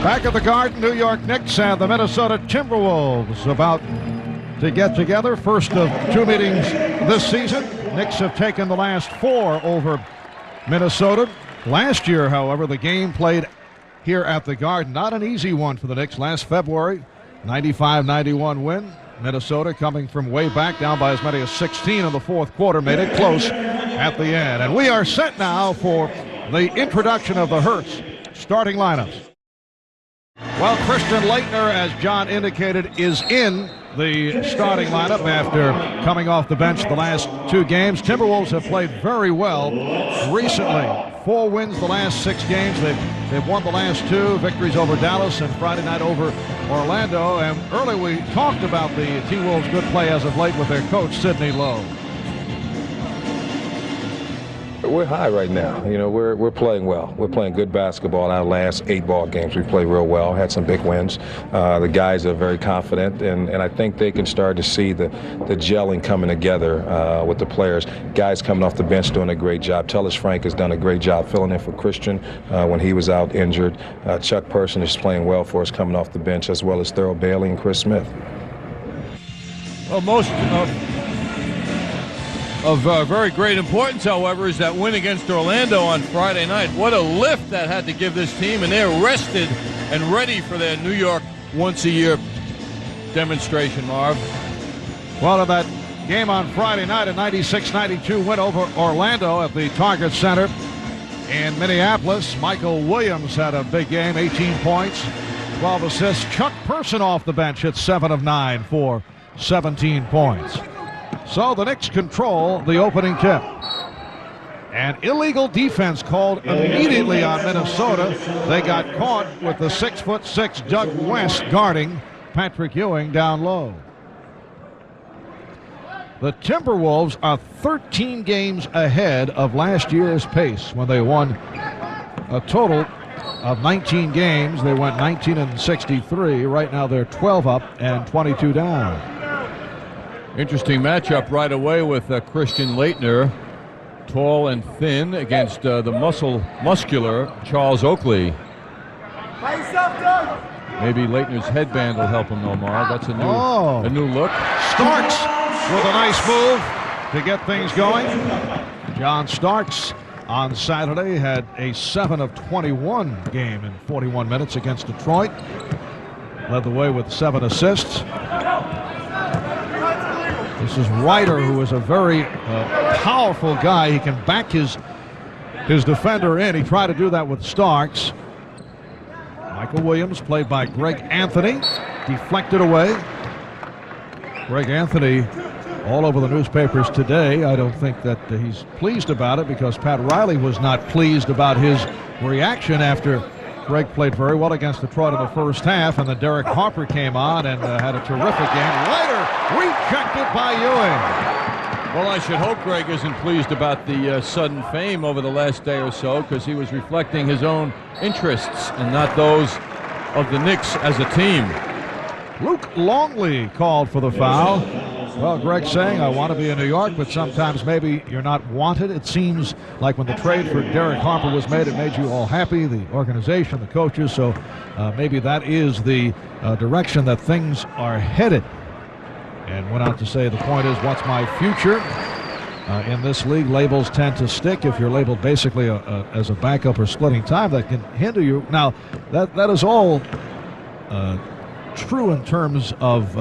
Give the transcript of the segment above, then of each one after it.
Back at the Garden, New York Knicks and the Minnesota Timberwolves about to get together. First of two meetings this season. Knicks have taken the last four over Minnesota. Last year, however, the game played here at the Garden. Not an easy one for the Knicks. Last February, 95-91 win. Minnesota, coming from way back, down by as many as 16 in the fourth quarter, made it close at the end. And we are set now for the introduction of the Hertz starting lineups. Well, Christian Laettner, as John indicated, is in the starting lineup after coming off the bench the last two games. Timberwolves have played very well recently. 4 wins the last 6 games. They've won the last 2 victories over Dallas and Friday night over Orlando. And earlier we talked about the T-Wolves' good play as of late with their coach, Sidney Lowe. We're high right now. You know, we're playing well. We're playing good basketball. In our last 8 ball games, we played real well. Had some big wins. The guys are very confident, and I think they can start to see the gelling coming together with the players. Guys coming off the bench doing a great job. Tellis Frank has done a great job filling in for Christian when he was out injured. Chuck Person is playing well for us coming off the bench, as well as Thurl Bailey and Chris Smith. Well, most of very great importance, however, is that win against Orlando on Friday night. What a lift that had to give this team, and they're rested and ready for their New York once-a-year demonstration, Marv. Well, in that game on Friday night, a 96-92 win over Orlando at the Target Center in Minneapolis. Michael Williams had a big game, 18 points, 12 assists. Chuck Person off the bench hit 7 of 9 for 17 points. So the Knicks control the opening tip. An illegal defense called immediately on Minnesota. They got caught with the 6'6" Doug West guarding Patrick Ewing down low. The Timberwolves are 13 games ahead of last year's pace when they won a total of 19 games. They went 19-63. Right now they're 12 up and 22 down. Interesting matchup right away with Christian Laettner, tall and thin, against the muscular Charles Oakley. Maybe Laettner's headband will help him, Omar. That's a new look. Starks with a nice move to get things going. John Starks on Saturday had a 7 of 21 game in 41 minutes against Detroit. Led the way with 7 assists. This is Ryder, who is a very powerful guy. He can back his defender in. He tried to do that with Starks. Michael Williams, played by Greg Anthony, deflected away. Greg Anthony all over the newspapers today. I don't think that he's pleased about it, because Pat Riley was not pleased about his reaction after Greg played very well against Detroit in the first half, and then Derek Harper came on and had a terrific game. Ryder rejected by Ewing. Well, I should hope Greg isn't pleased about the sudden fame over the last day or so, because he was reflecting his own interests and not those of the Knicks as a team. Luke Longley called for the foul. Well, Greg saying, I want to be in New York, but sometimes maybe you're not wanted. It seems like when the trade for Derek Harper was made, it made you all happy, the organization, the coaches. So maybe that is the direction that things are headed. And went on to say, the point is, what's my future? In this league, labels tend to stick. If you're labeled basically as a backup or splitting time, that can hinder you. Now, that is all true in terms of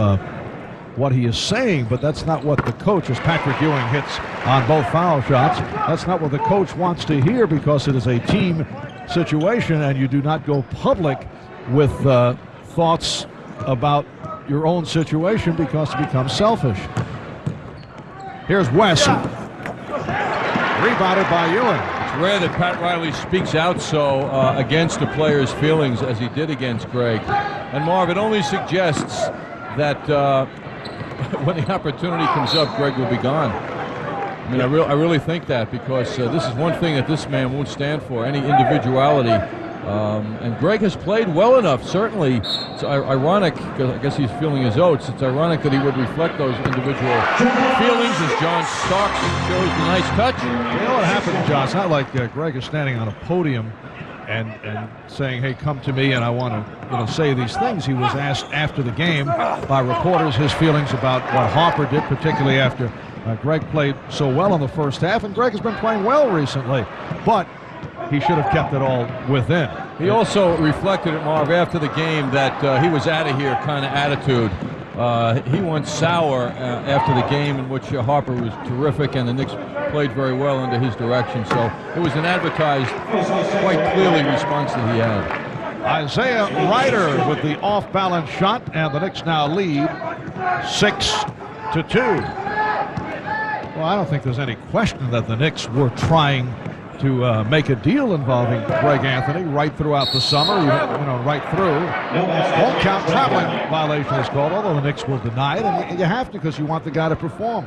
what he is saying, but that's not what the coach, as Patrick Ewing hits on both foul shots, that's not what the coach wants to hear, because it is a team situation and you do not go public with thoughts about your own situation, because it becomes selfish. Here's West, rebounded by Ewing. It's rare that Pat Riley speaks out so against a player's feelings as he did against Greg. And Marv, it only suggests that when the opportunity comes up, Greg will be gone. I mean, I really think that, because this is one thing that this man won't stand for, any individuality. And Greg has played well enough, certainly. It's ironic, because I guess he's feeling his oats. It's ironic that he would reflect those individual feelings as John Starks shows the nice touch. You know what happened, John? It's not like Greg is standing on a podium and saying, hey, come to me and I want to say these things. He was asked after the game by reporters his feelings about what Harper did, particularly after Greg played so well in the first half, and Greg has been playing well recently, but he should have kept it all within. He also reflected at Marv after the game that he was out of here kind of attitude. He went sour after the game in which Harper was terrific and the Knicks played very well under his direction. So it was an advertised, quite clearly response that he had. Isiah Ryder with the off-balance shot, and the Knicks now lead 6-2. Well, I don't think there's any question that the Knicks were trying to make a deal involving Greg Anthony right throughout the summer, right through. Won't count traveling violation is called, although the Knicks will deny it, and you have to because you want the guy to perform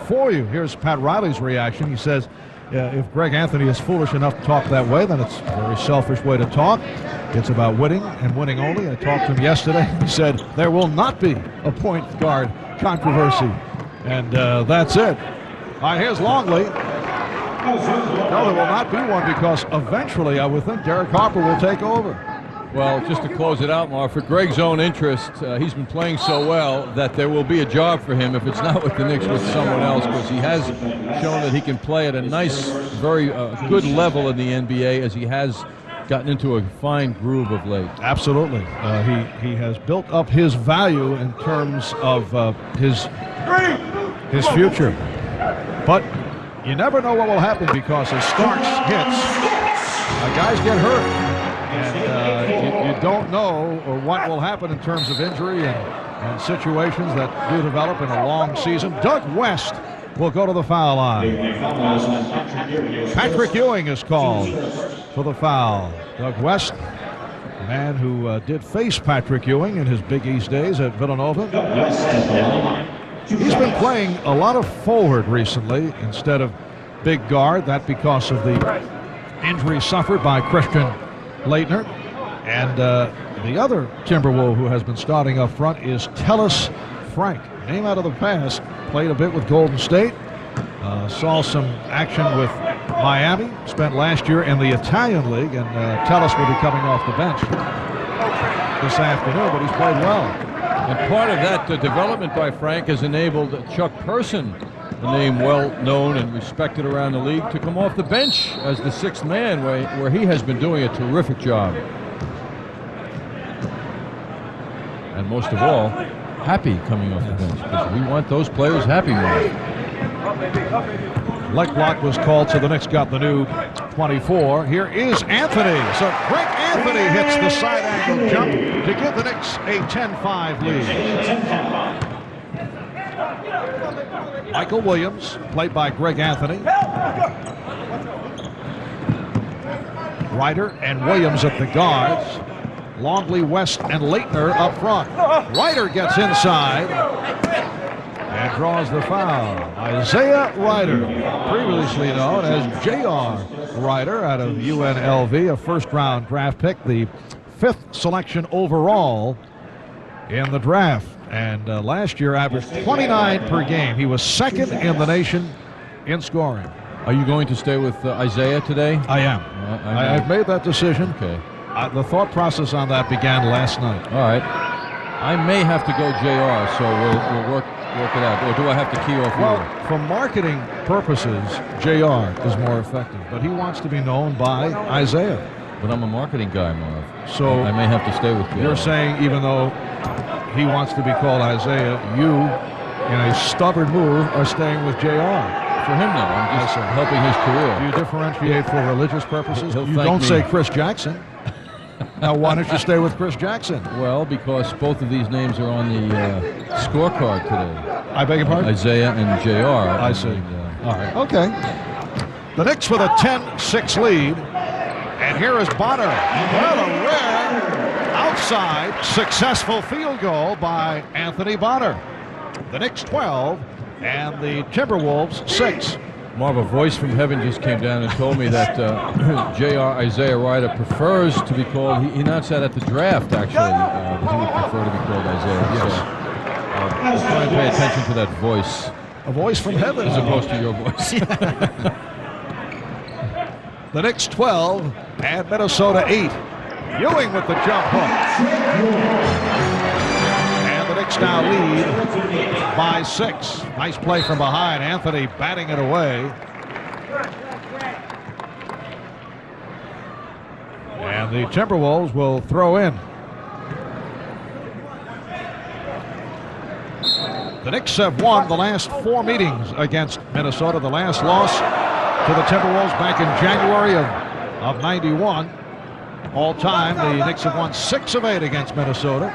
for you. Here's Pat Riley's reaction. He says, if Greg Anthony is foolish enough to talk that way, then it's a very selfish way to talk. It's about winning and winning only. I talked to him yesterday. He said, there will not be a point guard controversy. And that's it. All right, here's Longley. No, there will not be one because eventually I would think Derek Harper will take over. Well, just to close it out, Mark, for Greg's own interest, he's been playing so well that there will be a job for him if it's not with the Knicks, with someone else, because he has shown that he can play at a nice, very good level in the NBA, as he has gotten into a fine groove of late. Absolutely. He has built up his value in terms of his future. But you never know what will happen because as Starks hits, guys get hurt. And you don't know what will happen in terms of injury and situations that do develop in a long season. Doug West will go to the foul line. Patrick Ewing is called for the foul. Doug West, a man who did face Patrick Ewing in his Big East days at Villanova. He's been playing a lot of forward recently instead of big guard. That because of the injury suffered by Christian Laettner. And the other Timberwolves who has been starting up front is Tellis Frank. Name out of the past. Played a bit with Golden State. Saw some action with Miami. Spent last year in the Italian League. And Tellis will be coming off the bench this afternoon, but he's played well. And part of that development by Frank has enabled Chuck Person, a name well known and respected around the league, to come off the bench as the sixth man, where he has been doing a terrific job. And most of all, happy coming off the bench, because we want those players happy, Mark. Leg block was called, so the Knicks got the new 24. Here is Anthony. So Greg Anthony hits the side angle jump to give the Knicks a 10-5 lead. Michael Williams, played by Greg Anthony. Ryder and Williams at the guards. Longley, West, and Laettner up front. Ryder gets inside and draws the foul. Isiah Ryder, previously known as J.R. Ryder out of UNLV, a first-round draft pick, the 5th selection overall in the draft. And last year averaged 29 per game. He was second in the nation in scoring. Are you going to stay with Isiah today? I am. I've made that decision. Okay. The thought process on that began last night. All right. I may have to go JR, so we'll work it out. Or do I have to key off? Well, for marketing purposes, JR is more effective, but he wants to be known by Isiah. But I'm a marketing guy, Marv. So I may have to stay with JR. You're saying even though he wants to be called Isiah, you, in a stubborn move, are staying with JR. For him, no. I'm just helping his career. Do you differentiate for religious purposes? He'll you don't say Chris Jackson. Now, why don't you stay with Chris Jackson? Well, because both of these names are on the scorecard today. I beg your pardon? Isiah and JR. I see. All right. Okay. The Knicks with a 10-6 lead. And here is Bonner. Well, a rare outside successful field goal by Anthony Bonner. The Knicks 12 and the Timberwolves 6. Marv, a voice from heaven just came down and told me that J.R. Isiah Ryder prefers to be called, he announced that at the draft, actually, that he would prefer to be called Isiah. Yes. So, try and pay attention to that voice. A voice from heaven. As opposed to your voice. The Knicks 12 and Minnesota 8. Ewing with the jump hook. And the Knicks now lead by 6. Nice play from behind. Anthony batting it away. And the Timberwolves will throw in. The Knicks have won the last 4 meetings against Minnesota. The last loss to the Timberwolves back in January of 91. All time, the Knicks have won 6 of 8 against Minnesota.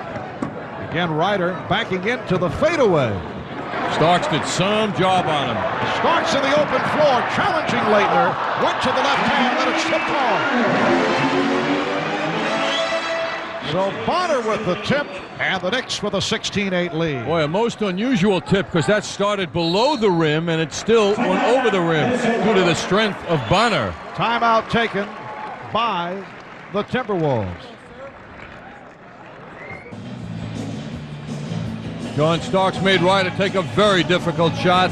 Again, Ryder backing into the fadeaway. Starks did some job on him. Starks in the open floor, challenging Leitner. Went to the left hand, then it's tipped off. So Bonner with the tip, and the Knicks with a 16-8 lead. Boy, a most unusual tip, because that started below the rim, and it still went over the rim due to the strength of Bonner. Timeout taken by the Timberwolves. John Starks made Ryder take a very difficult shot.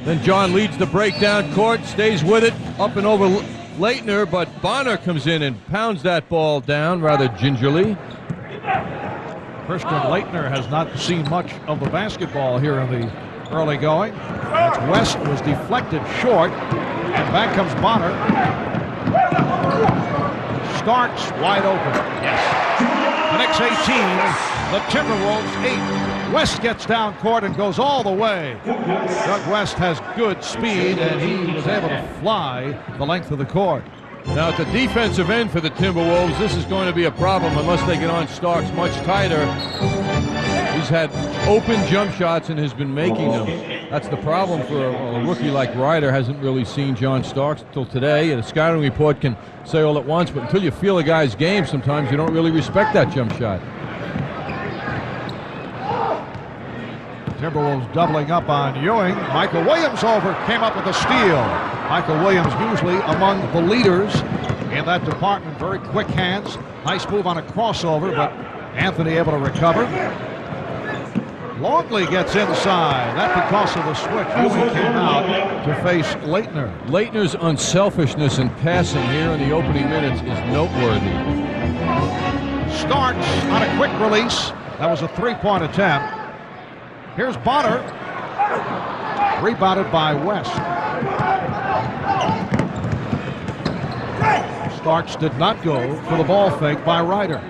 Then John leads the breakdown court, stays with it, up and over Leitner, but Bonner comes in and pounds that ball down rather gingerly. Christian Leitner has not seen much of the basketball here in the early going. That's West was deflected short, and back comes Bonner. Starks wide open. Yes. The Knicks 18, the Timberwolves 8. West gets down court and goes all the way. Doug West has good speed, and he was able to fly the length of the court. Now at the defensive end for the Timberwolves, this is going to be a problem unless they get on Starks much tighter. He's had open jump shots and has been making them. That's the problem for a rookie like Ryder. Hasn't really seen John Starks until today. And a scouting report can say all at once, but until you feel a guy's game, sometimes you don't really respect that jump shot. Timberwolves doubling up on Ewing. Michael Williams came up with a steal. Michael Williams usually among the leaders in that department. Very quick hands. Nice move on a crossover, but Anthony able to recover. Longley gets inside. That because of the switch. Ewing came out to face Leitner. Leitner's unselfishness in passing here in the opening minutes is noteworthy. Starks on a quick release. That was a 3-point attempt. Here's Bonner. Rebounded by West. Starks did not go for the ball fake by Ryder.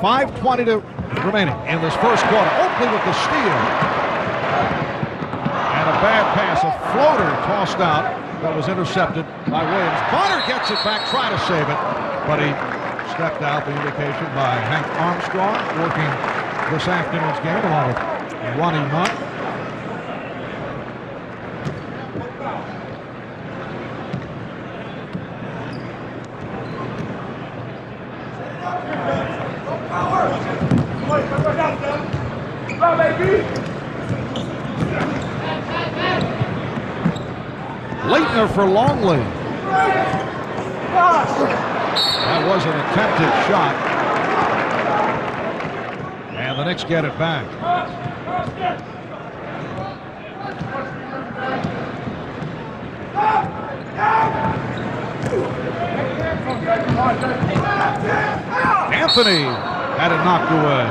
5:20 remaining in this first quarter. Oakley with the steal. And a bad pass, a floater tossed out that was intercepted by Williams. Bonner gets it back, try to save it, but he stepped out. The indication by Hank Armstrong working this afternoon's game along with Ronnie Mott. Leitner for Longley. That was an attempted shot. And the Knicks get it back. Anthony had it knocked away.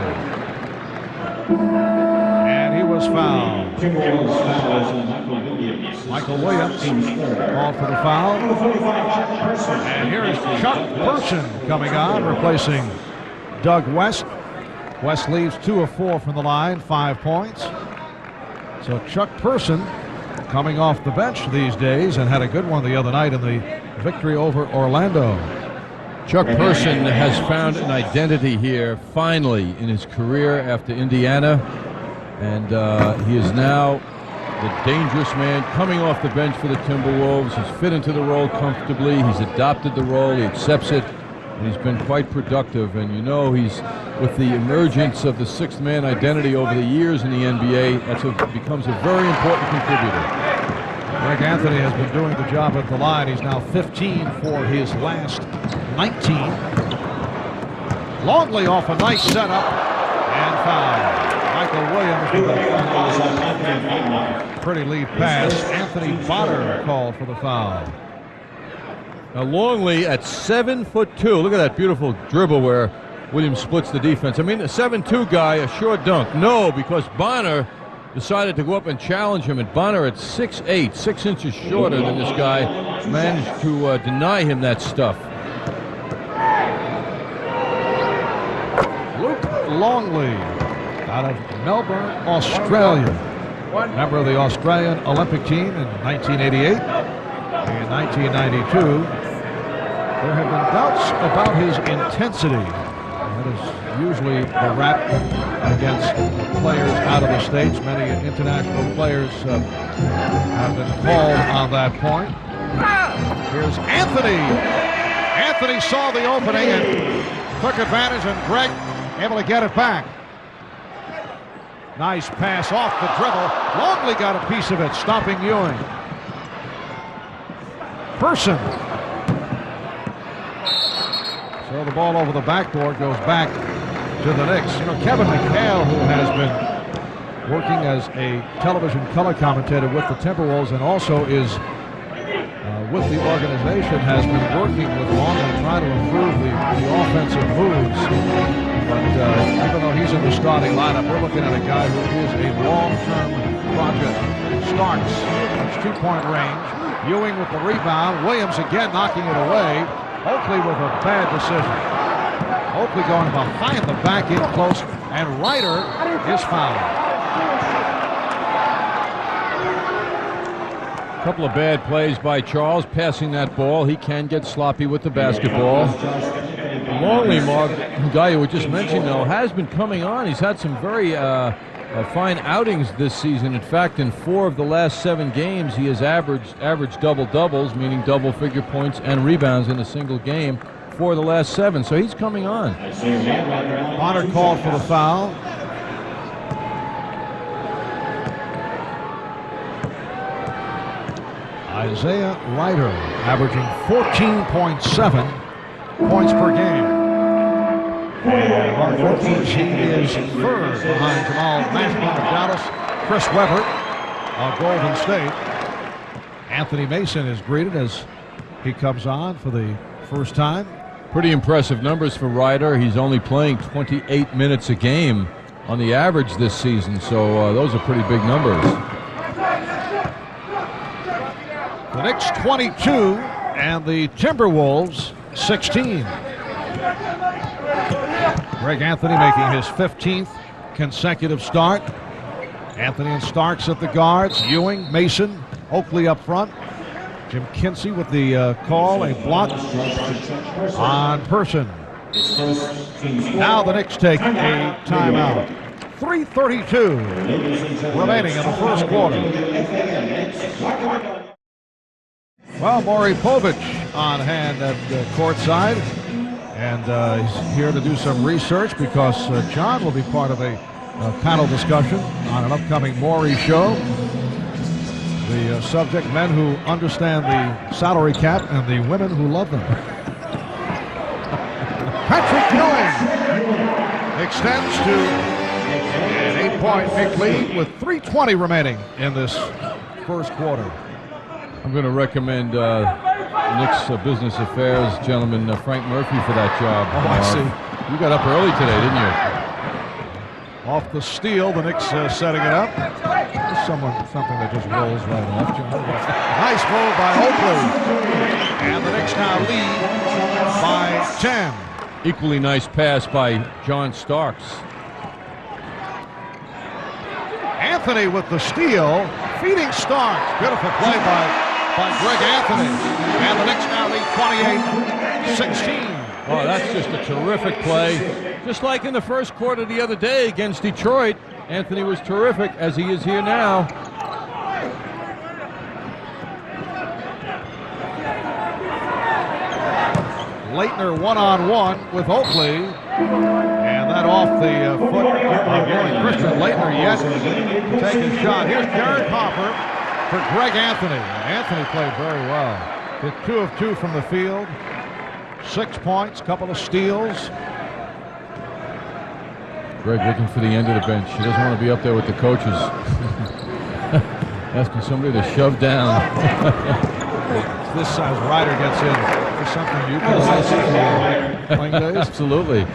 And he was fouled. Michael Williams called for the foul. And here is Chuck Person coming on, replacing Doug West. West leaves 2 of 4 from the line, 5 points. So Chuck Person coming off the bench these days and had a good one the other night in the victory over Orlando. Chuck Person has found an identity here finally in his career after Indiana, and he is now the dangerous man coming off the bench for the Timberwolves. He's fit into the role comfortably. He's adopted the role. He accepts it, and he's been quite productive. And you know, he's with the emergence of the sixth man identity over the years in the NBA. Becomes a very important contributor. Greg Anthony has been doing the job at the line. He's now 15 for his last 19. Longley off a nice setup and foul. Michael Williams with a pretty lead pass. Anthony Bonner called for the foul. Now Longley at 7'2". Look at that beautiful dribble where Williams splits the defense. I mean, a 7'2" guy, a short dunk. No, because Bonner decided to go up and challenge him, and Bonner at 6'8", 6 inches shorter than this guy, managed to deny him that stuff. Luke Longley out of Melbourne, Australia. Member of the Australian Olympic team in 1988 and 1992. There have been doubts about his intensity. That is usually the rap against players out of the States. Many international players have been called on that point. Here's Anthony. Anthony saw the opening and took advantage, and Greg able to get it back. Nice pass off the dribble. Longley got a piece of it, stopping Ewing. Person. So the ball over the backboard goes back to the Knicks. You know, Kevin McHale, who has been working as a television color commentator with the Timberwolves and also is with the organization, has been working with Longley trying to improve the offensive moves. But even though he's in the starting lineup, we're looking at a guy who is a long-term project. Starks, that's two-point range. Ewing with the rebound. Williams again knocking it away. Oakley with a bad decision. Oakley going behind the back in close, and Ryder is fouled. A couple of bad plays by Charles, passing that ball. He can get sloppy with the basketball. Longley, Mark, the guy who we just mentioned, though, has been coming on. He's had some very fine outings this season. In fact, in 4 of the last 7 games, he has averaged double-doubles, meaning double-figure points and rebounds in a single game, 4 of the last 7. So he's coming on. Bonner called for the foul. Isiah Ryder averaging 14.7 points per game. And Mark Wilkins, he is third behind Jamal Mashburn of Dallas, Chris Webber of Golden State. Anthony Mason is greeted as he comes on for the first time. Pretty impressive numbers for Ryder. He's only playing 28 minutes a game on the average this season, so those are pretty big numbers. The Knicks 22 and the Timberwolves 16. Greg Anthony making his 15th consecutive start. Anthony and Starks at the guards. Ewing, Mason, Oakley up front. Jim Kinsey with the call, a block on Person. Now the Knicks take a timeout. 3:32 remaining in the first quarter. Well, Maury Povich on hand at courtside, and he's here to do some research because John will be part of a panel discussion on an upcoming Maury show. The subject, men who understand the salary cap and the women who love them. Patrick Ewing extends to an 8-point Knick lead with 3:20 remaining in this first quarter. I'm going to recommend Knicks Business Affairs gentleman Frank Murphy for that job. Oh, I see. You got up early today, didn't you? Off the steal, the Knicks setting it up. Something that just rolls right off, John. Nice move by Oakley. And the Knicks now lead by 10. Equally nice pass by John Starks. Anthony with the steal, feeding Starks. Beautiful play by Greg Anthony. And the Knicks now lead 28-16. Oh, that's just a terrific play. Just like in the first quarter the other day against Detroit, Anthony was terrific, as he is here now. Leitner one-on-one with Oakley. And that off the foot of Ewing. Christian Leitner yet to take a shot. Here's Jared Hopper for Greg Anthony. Anthony played very well. Hit 2 of 2 from the field. 6 points, couple of steals. Greg looking for the end of the bench. He doesn't want to be up there with the coaches. Asking somebody to shove down. This size Ryder gets in. this something you can relate to playing days? Absolutely.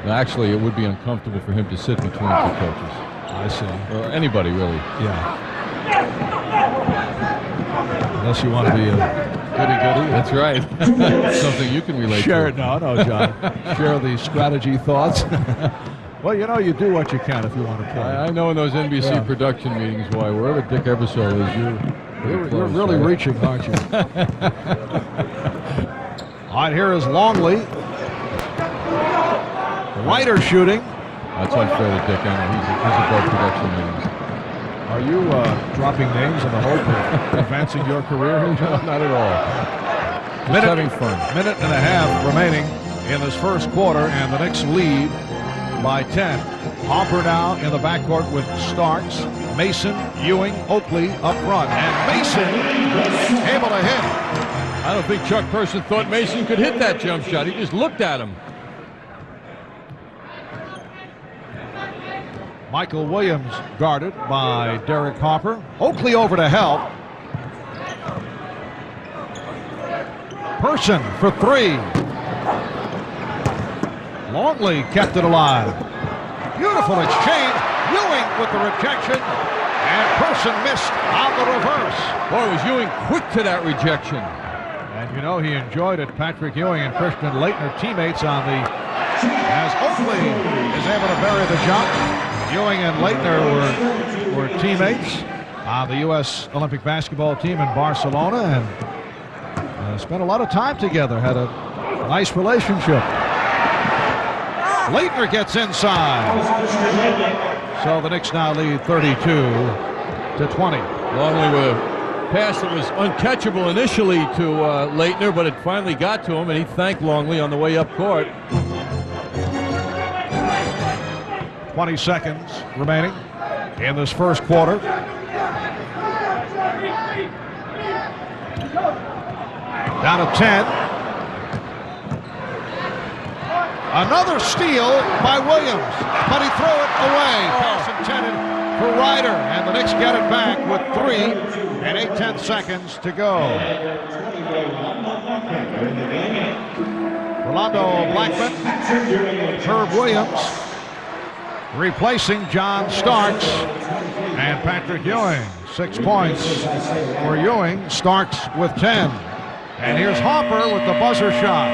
Actually, it would be uncomfortable for him to sit between two coaches. I see. Or anybody, really. Yeah. Unless you want to be a goody-goody. That's right. Something you can relate Share to. it. No, John. Share the strategy thoughts. Well, you know, you do what you can if you want to play. I know in those NBC production meetings why wherever Dick Ebersol is, you're really reaching, aren't you? All right, here is Longley. Ryder shooting. That's unfair to Dick. I know he's above production meetings. Are you dropping names in the hope of advancing your career here, John? Not at all. Just having fun. Minute and a half remaining in this first quarter, and the Knicks lead by 10. Hopper now in the backcourt with Starks, Mason, Ewing, Oakley up front, and Mason able to hit. I don't think Chuck Person thought Mason could hit that jump shot. He just looked at him. Michael Williams guarded by Derek Hopper. Oakley over to help. Person for three. Longley kept it alive. Beautiful exchange. Ewing with the rejection. And Person missed on the reverse. Boy, was Ewing quick to that rejection. And you know he enjoyed it. Patrick Ewing and Christian Laettner teammates on the... As Oakley is able to bury the jump. Ewing and Laettner were teammates on the U.S. Olympic basketball team in Barcelona and spent a lot of time together, had a nice relationship. Laettner gets inside. So the Knicks now lead 32-20. Longley with a pass that was uncatchable initially to Laettner, but it finally got to him, and he thanked Longley on the way up court. 20 seconds remaining in this first quarter. Down to 10. Another steal by Williams, but he threw it away. Pass intended for Ryder, and the Knicks get it back with 3 and 8/10 seconds to go. Rolando Blackman, Herb Williams, replacing John Starks and Patrick Ewing. 6 points for Ewing. Starks with 10. And here's Hopper with the buzzer shot.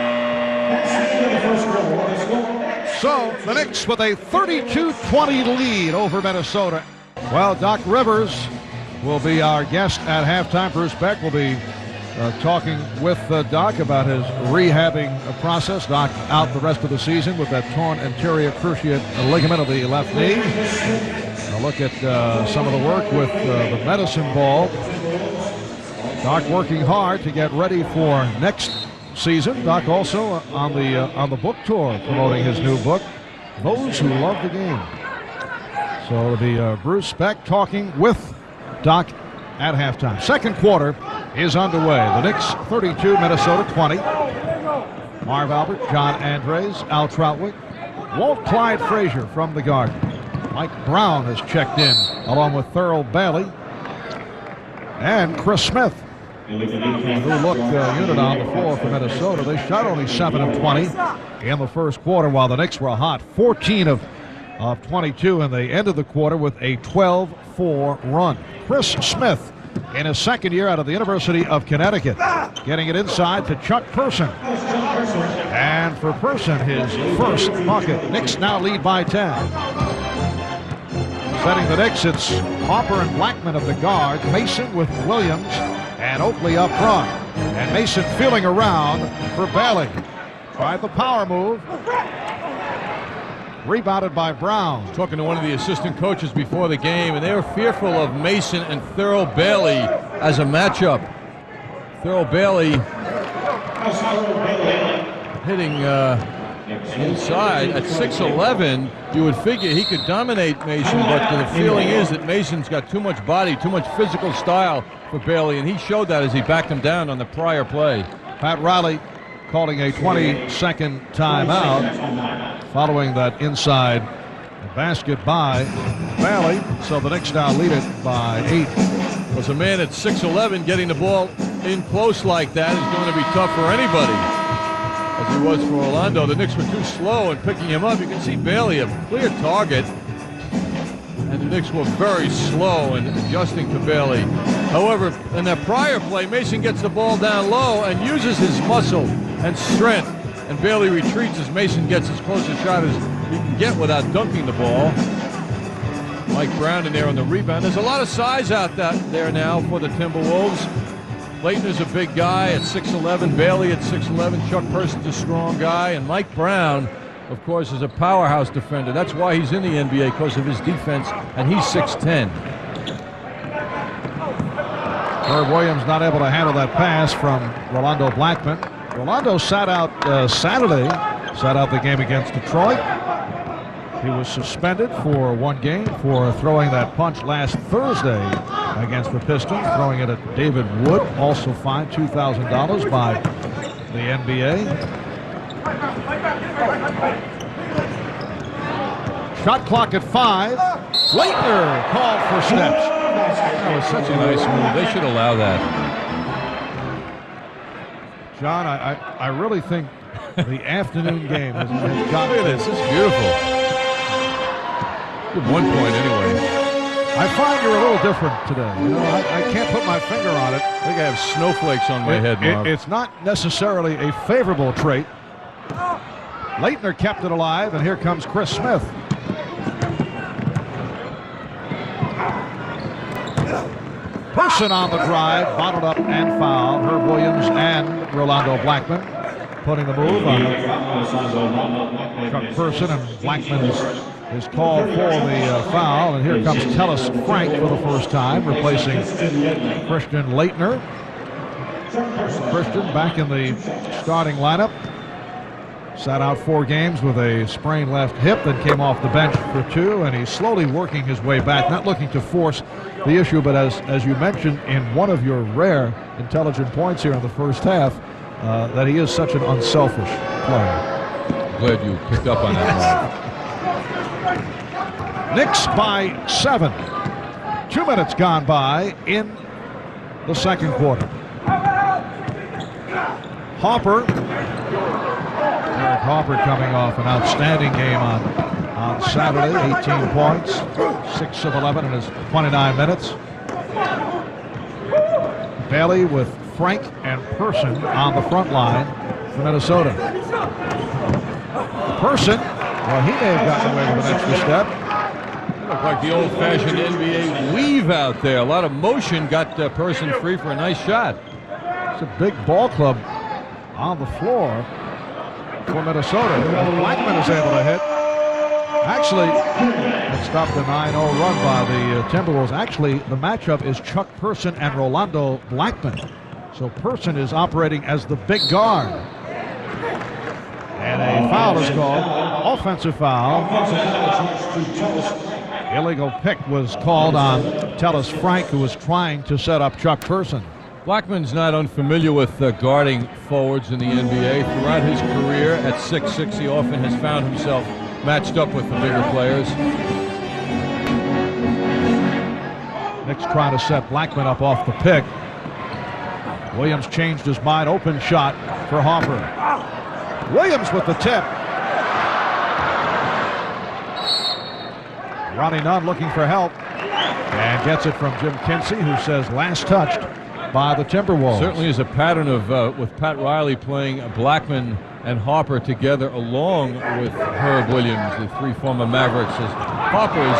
So the Knicks with a 32-20 lead over Minnesota. Well, Doc Rivers will be our guest at halftime. Bruce Beck will be talking with Doc about his rehabbing process. Doc out the rest of the season with that torn anterior cruciate ligament of the left knee. A look at some of the work with the medicine ball. Doc working hard to get ready for next season. Doc also on the book tour promoting his new book, Those Who Love the Game. So it'll be Bruce Beck talking with Doc at halftime. Second quarter is underway. The Knicks 32, Minnesota 20. Marv Albert, John Andres, Al Troutwick, Walt Clyde Frazier from the Garden. Mike Brown has checked in along with Thurl Bailey and Chris Smith. Who looked unit on the floor for Minnesota. They shot only 7 of 20 in the first quarter, while the Knicks were hot. 14 of 22, and they ended the quarter with a 12-4 run. Chris Smith in his second year out of the University of Connecticut, getting it inside to Chuck Person. And for Person, his first bucket. Knicks now lead by 10. Setting the Knicks, it's Hopper and Blackman at the guard, Mason with Williams and Oakley up front. And Mason feeling around for Bailey. Tried the power move. Rebounded by Brown. Talking to one of the assistant coaches before the game, and they were fearful of Mason and Thurl Bailey as a matchup. Thurl Bailey hitting inside at 6'11". You would figure he could dominate Mason, but the feeling is that Mason's got too much body, too much physical style for Bailey, and he showed that as he backed him down on the prior play. Pat Riley calling a 20-second timeout following that inside basket by Bailey. So the Knicks now lead it by 8. Was a man at 6'11" getting the ball in close like that is going to be tough for anybody, as he was for Orlando. The Knicks were too slow in picking him up. You can see Bailey a clear target, and the Knicks were very slow in adjusting to Bailey. However, in that prior play, Mason gets the ball down low and uses his muscle and strength, and Bailey retreats as Mason gets as close a shot as he can get without dunking the ball. Mike Brown in there on the rebound. There's a lot of size out there now for the Timberwolves. Leitner's a big guy at 6'11", Bailey at 6'11", Chuck Person's a strong guy, and Mike Brown, of course, is a powerhouse defender. That's why he's in the NBA, because of his defense, and he's 6'10". Herb Williams not able to handle that pass from Rolando Blackman. Rolando sat out Saturday, sat out the game against Detroit. He was suspended for 1 game for throwing that punch last Thursday against the Pistons, throwing it at David Wood, also fined $2,000 by the NBA. Shot clock at 5. Leitner called for steps. That was such a nice move. They should allow that. John, I really think the afternoon game has got. Look at this. This is beautiful. Good 1 point anyway. I find you're a little different today. You know, I can't put my finger on it. I think I have snowflakes on my head, Marv. It's not necessarily a favorable trait. Leitner kept it alive, and here comes Chris Smith. Person on the drive, bottled up and fouled. Herb Williams and Rolando Blackman putting the move on Chuck Person, and Blackman is called for the foul. And here comes Tellis Frank for the first time, replacing Christian Leitner. Christian back in the starting lineup. Sat out 4 games with a sprained left hip, then came off the bench for 2, and he's slowly working his way back, not looking to force the issue, but as you mentioned in one of your rare intelligent points here in the first half, that he is such an unselfish player. Glad you picked up on that, Marv. Knicks by 7. 2 minutes gone by in the second quarter. Eric Harper coming off an outstanding game on Saturday, 18 points, 6 of 11 in his 29 minutes. Bailey with Frank and Person on the front line for Minnesota. Person, well, he may have gotten away with an extra step. Looked like the old-fashioned NBA weave out there. A lot of motion got Person free for a nice shot. It's a big ball club on the floor for Minnesota. Blackman is able to hit. Actually, it stopped a 9-0 run by the Timberwolves. Actually, the matchup is Chuck Person and Rolando Blackman. So Person is operating as the big guard. And a foul is called. Offensive foul. Illegal pick was called on Tellis Frank, who was trying to set up Chuck Person. Blackman's not unfamiliar with guarding forwards in the NBA. Throughout his career at 6'6", he often has found himself matched up with the bigger players. Knicks trying to set Blackman up off the pick. Williams changed his mind. Open shot for Harper. Williams with the tip. Ronnie Nunn looking for help and gets it from Jim Kinsey, who says last touched by the Timberwolves. Certainly is a pattern of with Pat Riley playing Blackman and Harper together along with Herb Williams, the 3 former Mavericks. As Harper is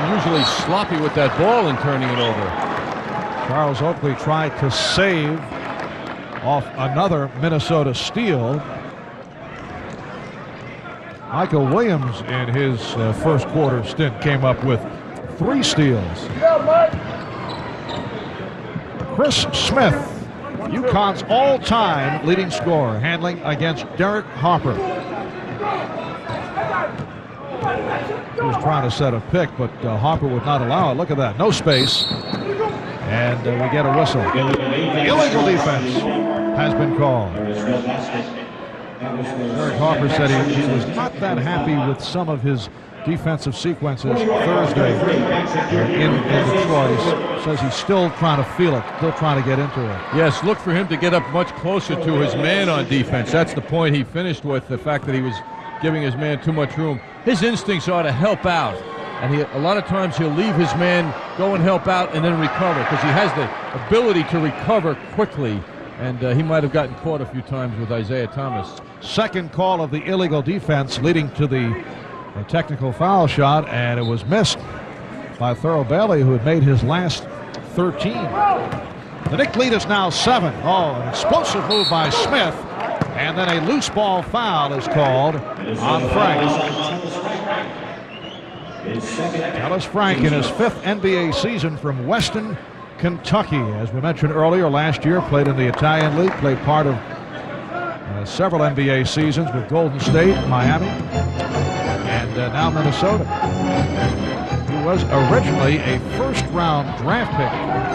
unusually sloppy with that ball and turning it over. Charles Oakley tried to save off another Minnesota steal. Michael Williams in his first quarter stint came up with 3 steals. Chris Smith, UConn's all-time leading scorer, handling against Derek Harper. He was trying to set a pick, but Harper would not allow it. Look at that, no space. And we get a whistle. Illegal defense has been called. Eric Harper said he was not that happy with some of his defensive sequences Thursday in Detroit. Says he's still trying to feel it, still trying to get into it. Yes, look for him to get up much closer to his man on defense. That's the point he finished with, the fact that he was giving his man too much room. His instincts are to help out, and a lot of times he'll leave his man go and help out and then recover, because he has the ability to recover quickly, and he might have gotten caught a few times with Isiah Thomas. Second call of the illegal defense leading to the technical foul shot, and it was missed by Thurl Bailey, who had made his last 13. The Knicks lead is now 7. Oh, an explosive move by Smith, and then a loose ball foul is called on Frank. Ellis Frank in his 5th NBA season from Weston, Kentucky. As we mentioned earlier, last year played in the Italian League, played part of several NBA seasons with Golden State, Miami, and now Minnesota. He was originally a first-round draft pick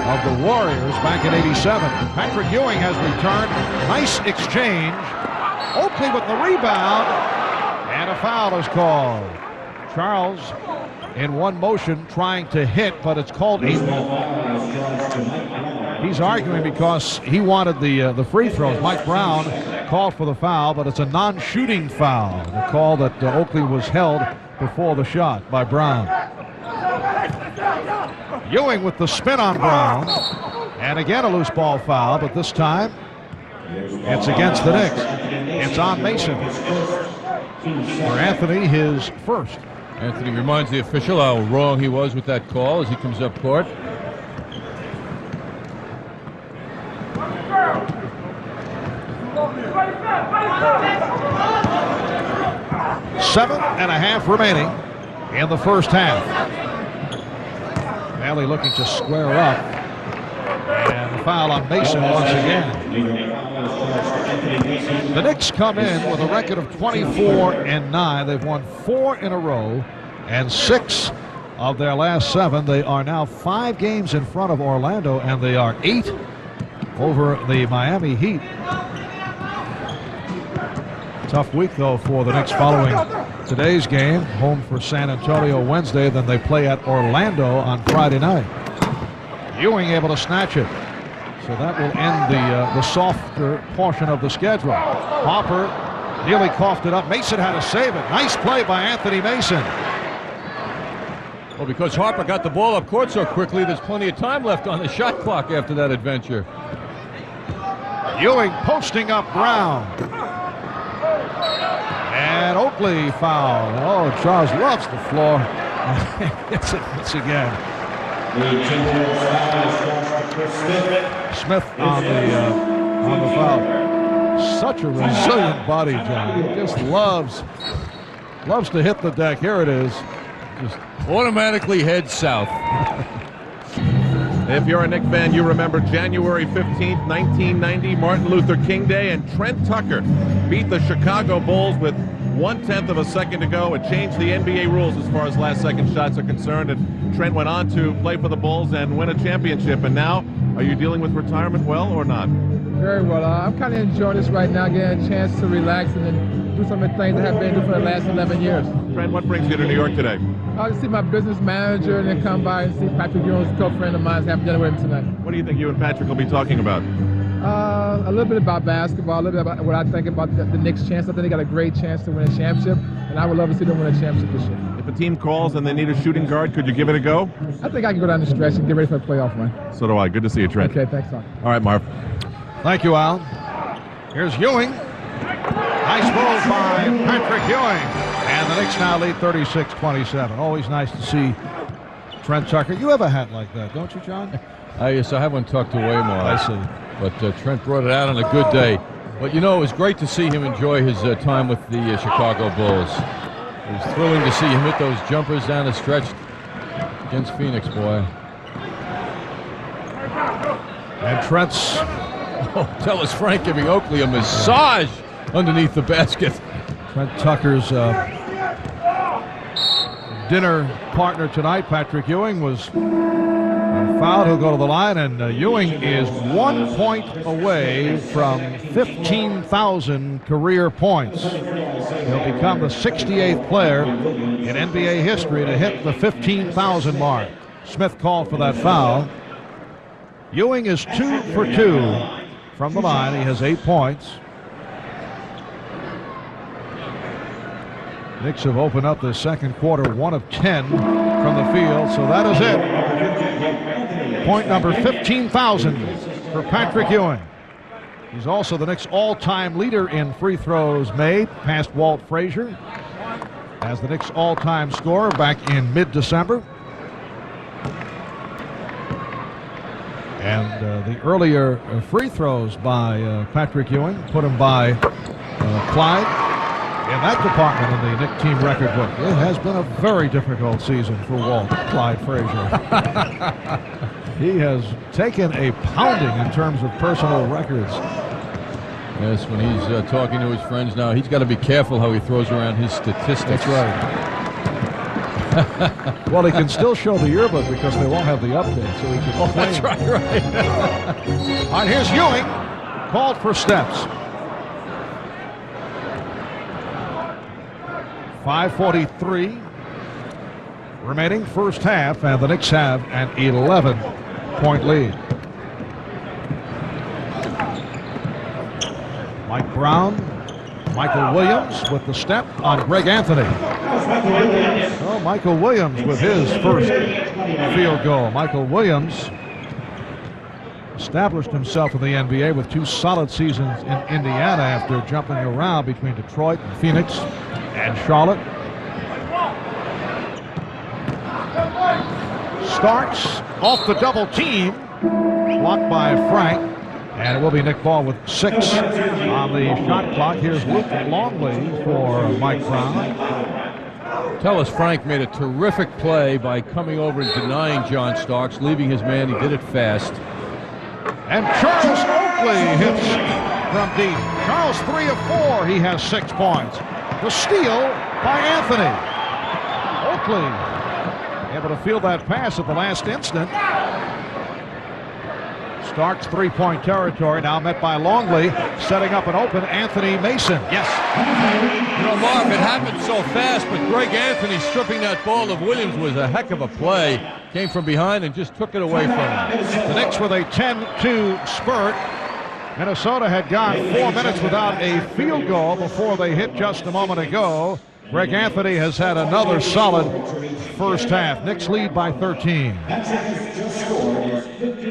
of the Warriors back in '87. Patrick Ewing has returned. Nice exchange. Oakley with the rebound, and a foul is called. Charles in one motion trying to hit, but it's called a... He's arguing because he wanted the free throws. Mike Brown called for the foul, but it's a non-shooting foul. The call that Oakley was held before the shot by Brown. Ewing with the spin on Brown, and again a loose ball foul, but this time it's against the Knicks. It's on Mason. For Anthony, his first. Anthony reminds the official how wrong he was with that call as he comes up court. Seven and a half remaining in the first half. Bailey looking to square up, and the foul on Mason once again. The Knicks come in with a record of 24-9. They've won 4 in a row, and 6 of their last 7. They are now 5 games in front of Orlando, and they are 8 over the Miami Heat. Tough week, though, for the Knicks following today's game. Home for San Antonio Wednesday, then they play at Orlando on Friday night. Ewing able to snatch it. So that will end the softer portion of the schedule. Harper nearly coughed it up. Mason had to save it. Nice play by Anthony Mason. Well, because Harper got the ball up court so quickly, there's plenty of time left on the shot clock after that adventure. Ewing posting up Brown. And Oakley foul. Oh, Charles loves the floor. Hits it once again. Smith on the foul. Such a resilient body, John. He just loves to hit the deck. Here it is. Just automatically head south. If you're a Knicks fan, you remember January 15th, 1990, Martin Luther King Day, and Trent Tucker beat the Chicago Bulls with 1/10 of a second to go. It changed the NBA rules as far as last-second shots are concerned, and Trent went on to play for the Bulls and win a championship. And now, are you dealing with retirement well or not? Very well. I'm kind of enjoying this right now, getting a chance to relax and then do some of the things I have been doing for the last 11 years. Trent, what brings you to New York today? I'll see my business manager and then come by and see Patrick Ewing, a co-friend of mine, have dinner with him tonight. What do you think you and Patrick will be talking about? A little bit about basketball, a little bit about what I think about the Knicks' chance. I think they got a great chance to win a championship, and I would love to see them win a championship this year. If a team calls and they need a shooting guard, could you give it a go? I think I can go down the stretch and get ready for a playoff run. So do I. Good to see you, Trent. Okay, thanks, Tom. All right, Marv. Thank you, Al. Here's Ewing. Nice move by Patrick Ewing. And the Knicks now lead 36-27. Always nice to see Trent Tucker. You have a hat like that, don't you, John? Yes, I have one tucked away, Mark. I see. But Trent brought it out on a good day. But, you know, it was great to see him enjoy his time with the Chicago Bulls. It was thrilling to see him hit those jumpers down the stretch against Phoenix, boy. And Trent's... Oh, tell us Frank giving Oakley a massage underneath the basket. Trent Tucker's dinner partner tonight, Patrick Ewing, was fouled. He'll go to the line, and Ewing is 1 point away from 15,000 career points. He'll become the 68th player in NBA history to hit the 15,000 mark. Smith called for that foul. Ewing is 2 for 2 from the line. He has 8 points. Knicks have opened up the second quarter 1 of 10 from the field, so that is it. Point number 15,000 for Patrick Ewing. He's also the Knicks' all-time leader in free throws made, past Walt Frazier, as the Knicks' all-time scorer back in mid-December. And the earlier free throws by Patrick Ewing put him by Clyde in that department in the Knick team record book. It has been a very difficult season for Walt Clyde Frazier. He has taken a pounding in terms of personal records. Yes, when he's talking to his friends now, he's got to be careful how he throws around his statistics. That's right. Well, he can still show the yearbook because they won't have the update, so he can. Oh, that's right. All right, here's Ewing, called for steps. 5:43 remaining first half, and the Knicks have an 11-point lead. Mike Brown, Michael Williams with the step on Greg Anthony. Oh, Michael Williams with his first field goal. Michael Williams established himself in the NBA with 2 solid seasons in Indiana after jumping around between Detroit and Phoenix and Charlotte. Starks off the double team, blocked by Frank, and it will be Nick Ball with 6 on the shot clock. Here's Luke Longley for Mike Brown. Tell us Frank made a terrific play by coming over and denying John Starks, leaving his man. He did it fast. And Charles Oakley hits from deep. Charles 3 of 4. He has 6 points. The steal by Anthony. Oakley able to field that pass at the last instant. Starks 3-point territory now met by Longley, setting up an open Anthony Mason. Yes. You know, Marv, it happened so fast, but Greg Anthony stripping that ball of Williams was a heck of a play. Came from behind and just took it away from him. The Knicks with a 10-2 spurt. Minnesota had gone 4 minutes without a field goal before they hit just a moment ago. Greg Anthony has had another solid first half. Knicks lead by 13.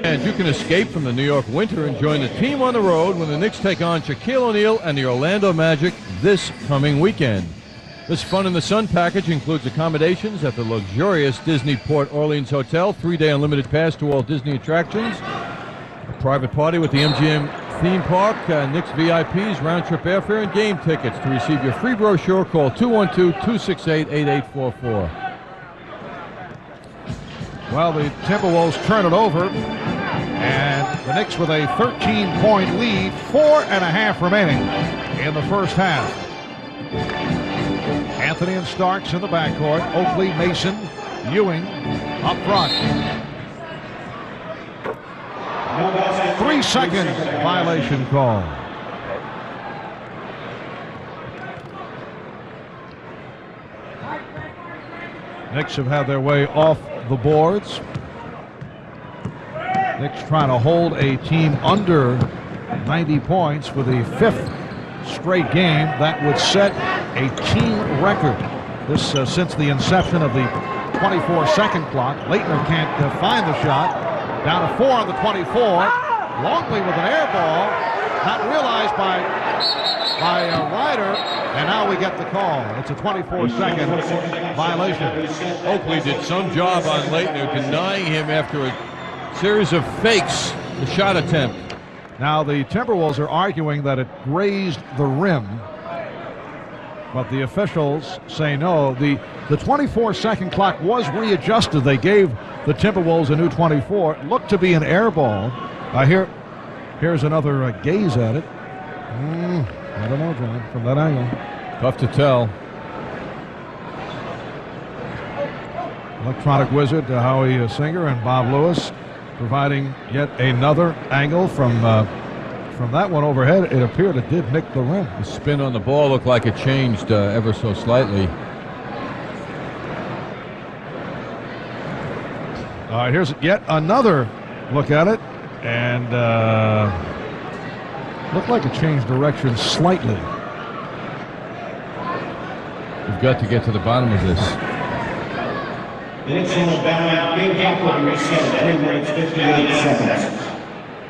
And you can escape from the New York winter and join the team on the road when the Knicks take on Shaquille O'Neal and the Orlando Magic this coming weekend. This Fun in the Sun package includes accommodations at the luxurious Disney Port Orleans Hotel, 3-day unlimited pass to all Disney attractions, a private party with the MGM theme park, Knicks VIPs, round-trip airfare, and game tickets. To receive your free brochure, call 212-268-8844. Well, the Timberwolves turn it over, and the Knicks with a 13-point lead, 4.5 remaining in the first half. Anthony and Starks in the backcourt. Oakley, Mason, Ewing up front. 3-second violation call. Knicks have had their way off the boards. Knicks trying to hold a team under 90 points for the 5th straight game. That would set a team record. This since the inception of the 24-second clock. Leitner can't find the shot. Down to 4 on the 24. Longley with an air ball, not realized by Ryder, and now we get the call. It's a 24-second violation. Oakley did some job on Leitner, denying him after a series of fakes the shot attempt. Now the Timberwolves are arguing that it grazed the rim, but the officials say no. The 24-second clock was readjusted. They gave the Timberwolves a new 24. It looked to be an air ball. Here's another gaze at it. I don't know, John, from that angle. Tough to tell. Electronic Wizard, Howie Singer, and Bob Lewis providing yet another angle from that one overhead. It appeared it did nick the rim. The spin on the ball looked like it changed ever so slightly. Here's yet another look at it, and looked like it changed direction slightly. We've got to get to the bottom of this.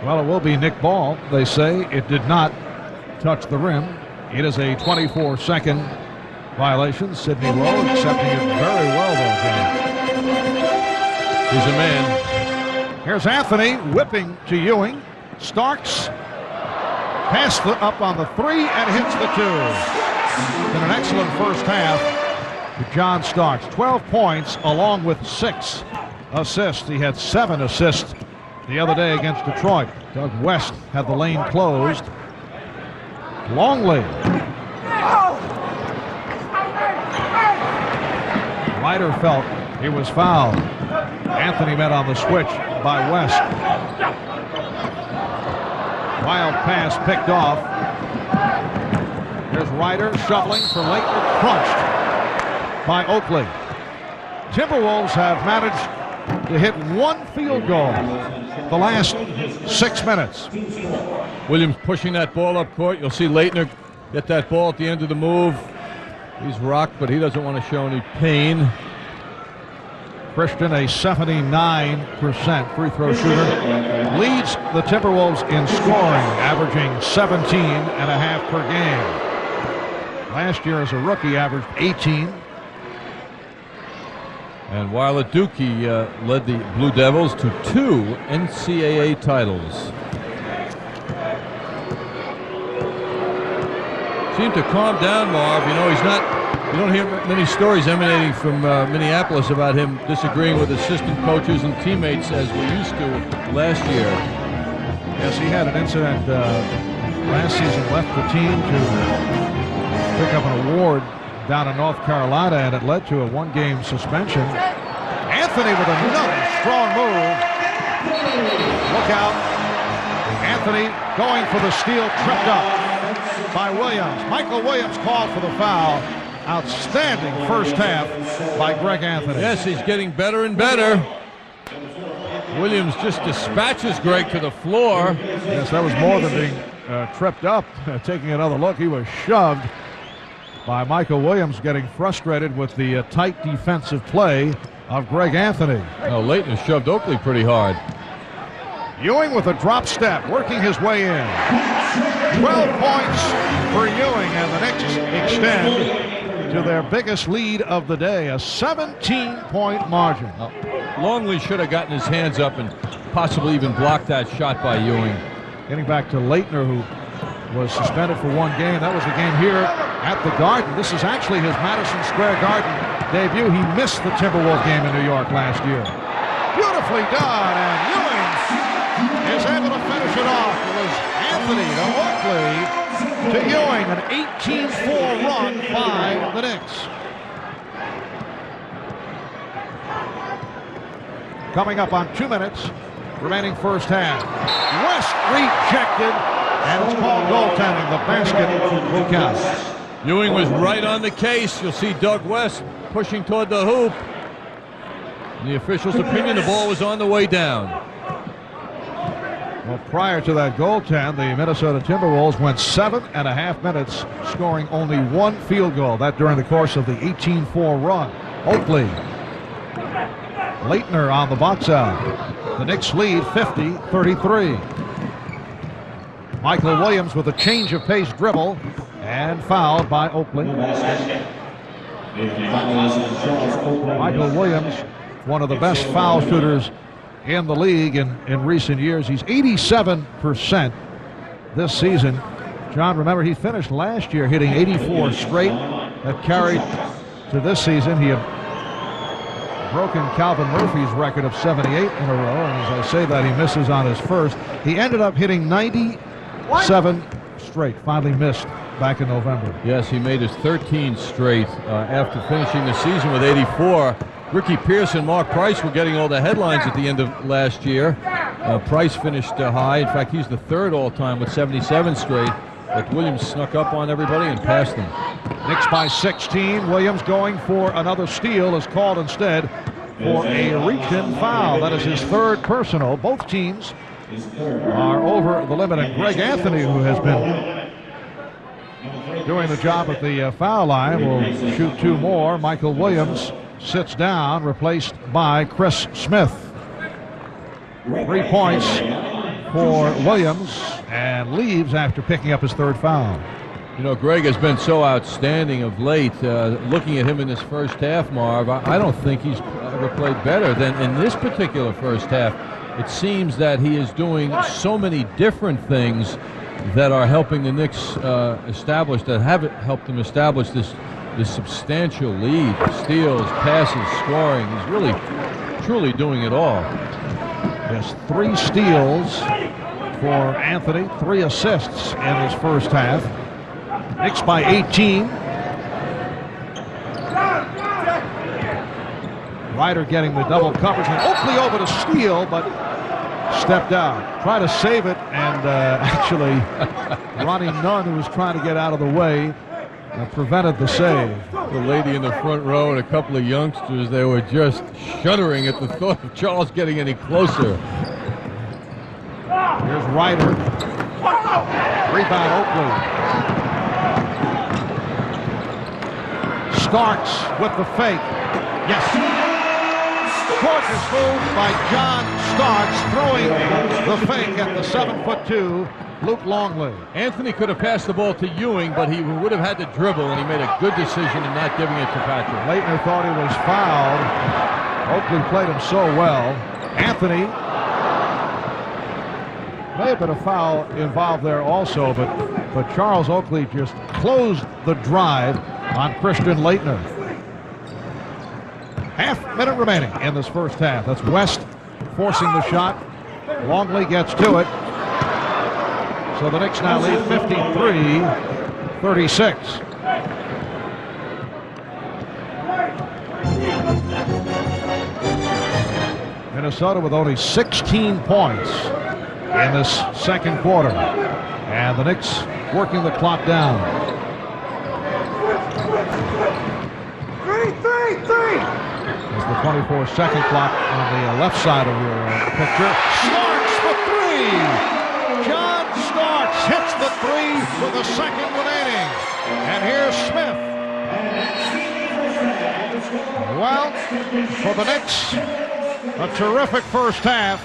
Well, it will be Nick Ball. They say it did not touch the rim. It is a 24-second violation. Sidney Lowe accepting it very well, though, John. He's a man. Here's Anthony whipping to Ewing. Starks passed up on the three and hits the two. In an excellent first half to John Starks. 12 points along with 6 assists. He had 7 assists the other day against Detroit. Doug West had the lane closed. Longley. Ryder felt he was fouled. Anthony met on the switch by West. Wild pass picked off. Here's Ryder shoveling for Leighton, crunched by Oakley. Timberwolves have managed to hit 1 field goal the last 6 minutes. Williams pushing that ball up court. You'll see Leitner get that ball at the end of the move. He's rocked, but he doesn't want to show any pain. Christian, a 79% free throw shooter, leads the Timberwolves in scoring, averaging 17.5 per game. Last year as a rookie averaged 18. And while at Duke, he led the Blue Devils to 2 NCAA titles. Seemed to calm down, Marv. You know, you don't hear many stories emanating from Minneapolis about him disagreeing with assistant coaches and teammates as we used to last year. Yes, he had an incident last season, left the team to pick up an award down in North Carolina, and it led to a 1-game suspension. Anthony with another strong move. Look out. Anthony going for the steal, tripped up by Williams. Michael Williams called for the foul. Outstanding first half by Greg Anthony. Yes, he's getting better and better. Williams just dispatches Greg to the floor. Yes, that was more than being tripped up. Taking another look, he was shoved by Michael Williams, getting frustrated with the tight defensive play of Greg Anthony. Oh, Leighton shoved Oakley pretty hard. Ewing with a drop step, working his way in. 12 points for Ewing, and the Knicks extend to their biggest lead of the day, a 17-point margin. Longley should have gotten his hands up and possibly even blocked that shot by Ewing. Getting back to Leitner, who was suspended for 1 game. That was the game here at the Garden. This is actually his Madison Square Garden debut. He missed the Timberwolves game in New York last year. Beautifully done, and Ewing is able to finish it off. It was Anthony to Oakley to Ewing, an 18-4 run by the Knicks. Coming up on 2 minutes, remaining first half. West rejected, and it's called goaltending. The basket will count. Ewing was right on the case. You'll see Doug West pushing toward the hoop. In the official's opinion, the ball was on the way down. Well, prior to that goaltend, the Minnesota Timberwolves went 7.5 minutes, scoring only 1 field goal. That during the course of the 18-4 run. Oakley. Leitner on the box out. The Knicks lead 50-33. Michael Williams with a change of pace dribble and fouled by Oakley. Michael Williams, one of the best foul shooters in the league in recent years. He's 87% this season. John, remember, he finished last year hitting 84 straight. That carried to this season. He had broken Calvin Murphy's record of 78 in a row, and as I say that, he misses on his first. He ended up hitting 97 straight, finally missed back in November. Yes, he made his 13 straight after finishing the season with 84. Ricky Pierce and Mark Price were getting all the headlines at the end of last year. Price finished high. In fact, he's the third all-time with 77 straight. But Williams snuck up on everybody and passed them. Knicks by 16. Williams going for another steal is called instead for a reach-in foul. That is his third personal. Both teams are over the limit, and Greg Anthony, who has been doing the job at the foul line, will shoot 2 more. Michael Williams sits down, replaced by Chris Smith. 3 points for Williams, and leaves after picking up his third foul. You know, Greg has been so outstanding of late. Looking at him in this first half, Marv, I don't think he's ever played better than in this particular first half. It seems that he is doing so many different things that are helping the Knicks establish, that have helped them establish this substantial lead. Steals, passes, scoring. He's really, truly doing it all. Yes, 3 steals for Anthony, 3 assists in his first half. Knicks by 18. Ryder getting the double coverage, and Oakley over to steal, but stepped out. Tried to save it, and actually Ronnie Nunn, who was trying to get out of the way, prevented the save. The lady in the front row and a couple of youngsters, they were just shuddering at the thought of Charles getting any closer. Here's Ryder. Rebound Oakley. Starks with the fake. Yes. Gorgeous move by John Starks, throwing the fake at the 7'2" Luke Longley. Anthony could have passed the ball to Ewing, but he would have had to dribble, and he made a good decision in not giving it to Patrick. Leitner thought he was fouled. Oakley played him so well. Anthony, may have been a foul involved there also, but Charles Oakley just closed the drive on Christian Leitner. Half-minute remaining in this first half. That's West forcing the shot. Longley gets to it. So the Knicks now lead 53-36. Minnesota with only 16 points in this second quarter. And the Knicks working the clock down. Three. There's the 24-second clock on the left side of your picture. Starks for 3. John Starks hits the 3 with a second remaining. And here's Smith. Well, for the Knicks, a terrific first half.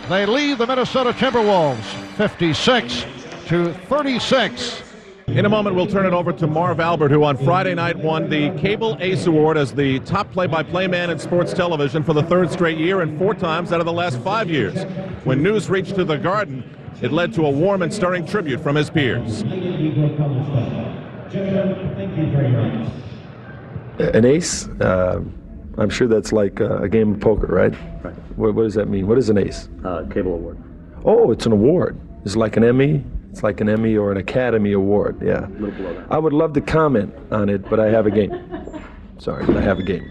They lead the Minnesota Timberwolves 56-36. In a moment, we'll turn it over to Marv Albert, who on Friday night won the Cable Ace Award as the top play-by-play man in sports television for the 3rd straight year and 4 times out of the last 5 years. When news reached to the Garden, it led to a warm and stirring tribute from his peers. An ace? I'm sure that's like a game of poker, right? Right. What does that mean? What is an ace? Cable award. Oh, it's an award. It's like an Emmy. It's like an Emmy or an Academy Award. Yeah. A little below that. I would love to comment on it, but I have a game. Sorry, but I have a game.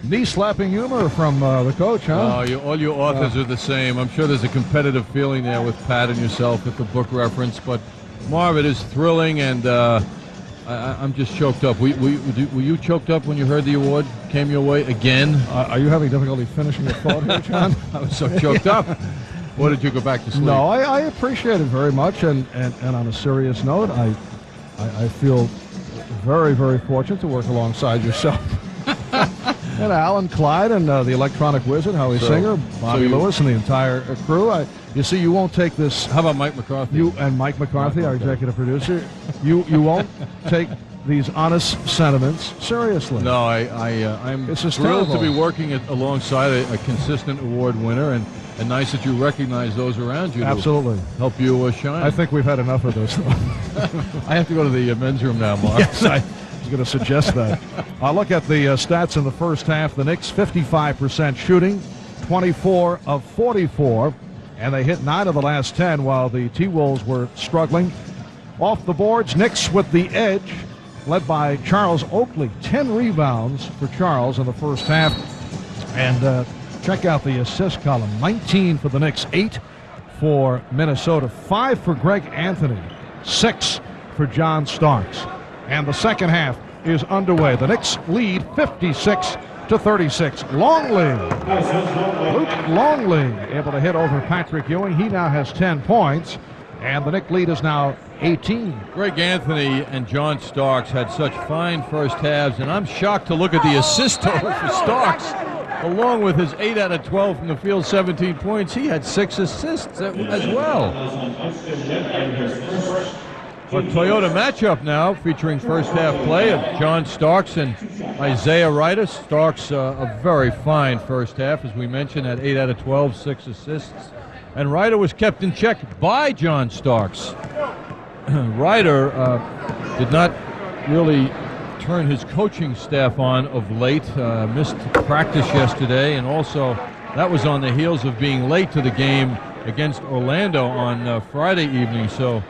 Knee-slapping humor from the coach, huh? Oh, all you authors are the same. I'm sure there's a competitive feeling there with Pat and yourself with the book reference, but Marv, it is thrilling, and I'm just choked up. Were you choked up when you heard the award came your way again? Are you having difficulty finishing your thought here, John? I was so choked up. Or did you go back to sleep? No, I appreciate it very much, and on a serious note, I feel very, very fortunate to work alongside yourself. And Alan Clyde and the Electronic Wizard, Howie Singer, Bobby Lewis, and the entire crew. You see, you won't take this. How about Mike McCarthy? You and Mike McCarthy, our executive producer. You won't take these honest sentiments seriously. No, I'm It's thrilled to hysterical. be working alongside a consistent award winner, and nice that you recognize those around you. Absolutely. To help you shine. I think we've had enough of this. I have to go to the men's room now, Mark. Yes, I was going to suggest that. Look at the stats in the first half. The Knicks 55% shooting, 24 of 44, and they hit 9 of the last 10 while the T-Wolves were struggling. Off the boards, Knicks with the edge, led by Charles Oakley. 10 rebounds for Charles in the first half. And check out the assist column. 19 for the Knicks, 8 for Minnesota, 5 for Greg Anthony, 6 for John Starks. And the second half is underway. The Knicks lead 56-36. Longley, Luke Longley, able to hit over Patrick Ewing. He now has 10 points, and the Knicks lead is now 18. Greg Anthony and John Starks had such fine first halves, and I'm shocked to look at the assist total for Starks. Along with his 8 out of 12 from the field, 17 points, he had 6 assists as well. A Toyota matchup now featuring first half play of John Starks and Isiah Ryder. Starks a very fine first half, as we mentioned, had 8 out of 12, 6 assists. And Ryder was kept in check by John Starks. Ryder did not really turn his coaching staff on of late, missed practice yesterday, and also that was on the heels of being late to the game against Orlando on Friday evening. So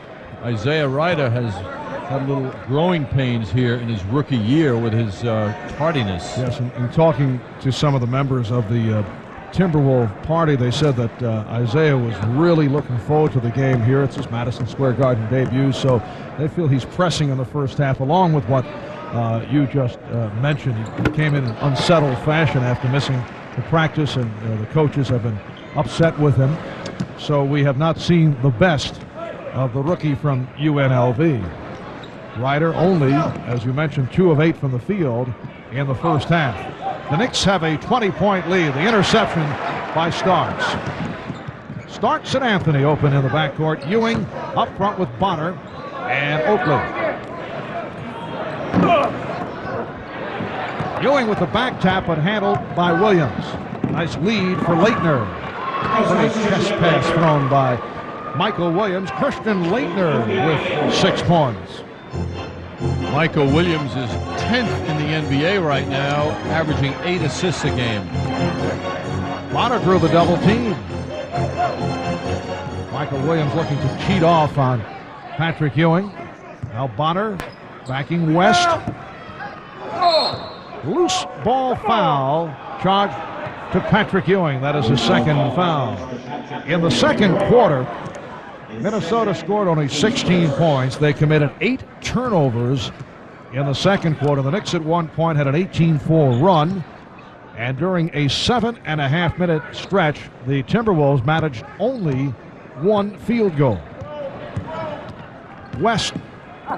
Isiah Ryder has had a little growing pains here in his rookie year with his tardiness. Yes, and talking to some of the members of the Timberwolves party, they said that Isiah was really looking forward to the game here. It's his Madison Square Garden debut, so they feel he's pressing in the first half, along with what you just mentioned. He came in an unsettled fashion after missing the practice, and the coaches have been upset with him. So we have not seen the best of the rookie from UNLV. Ryder only, as you mentioned, 2 of 8 from the field in the first half. The Knicks have a 20-point lead. The interception by Starks. Starks and Anthony open in the backcourt. Ewing up front with Bonner and Oakley. Ewing with the back tap, but handled by Williams. Nice lead for Leitner. Nice chest pass thrown by Michael Williams. Christian Leitner with 6 points. Michael Williams is 10th in the NBA right now, averaging 8 assists a game. Bonner drew the double team. Michael Williams looking to cheat off on Patrick Ewing. Now Bonner backing West. Loose ball foul charged to Patrick Ewing. That is his second foul. In the second quarter, Minnesota scored only 16 points. They committed 8 turnovers in the second quarter. The Knicks at one point had an 18-4 run. And during a 7.5-minute stretch, the Timberwolves managed only 1 field goal. West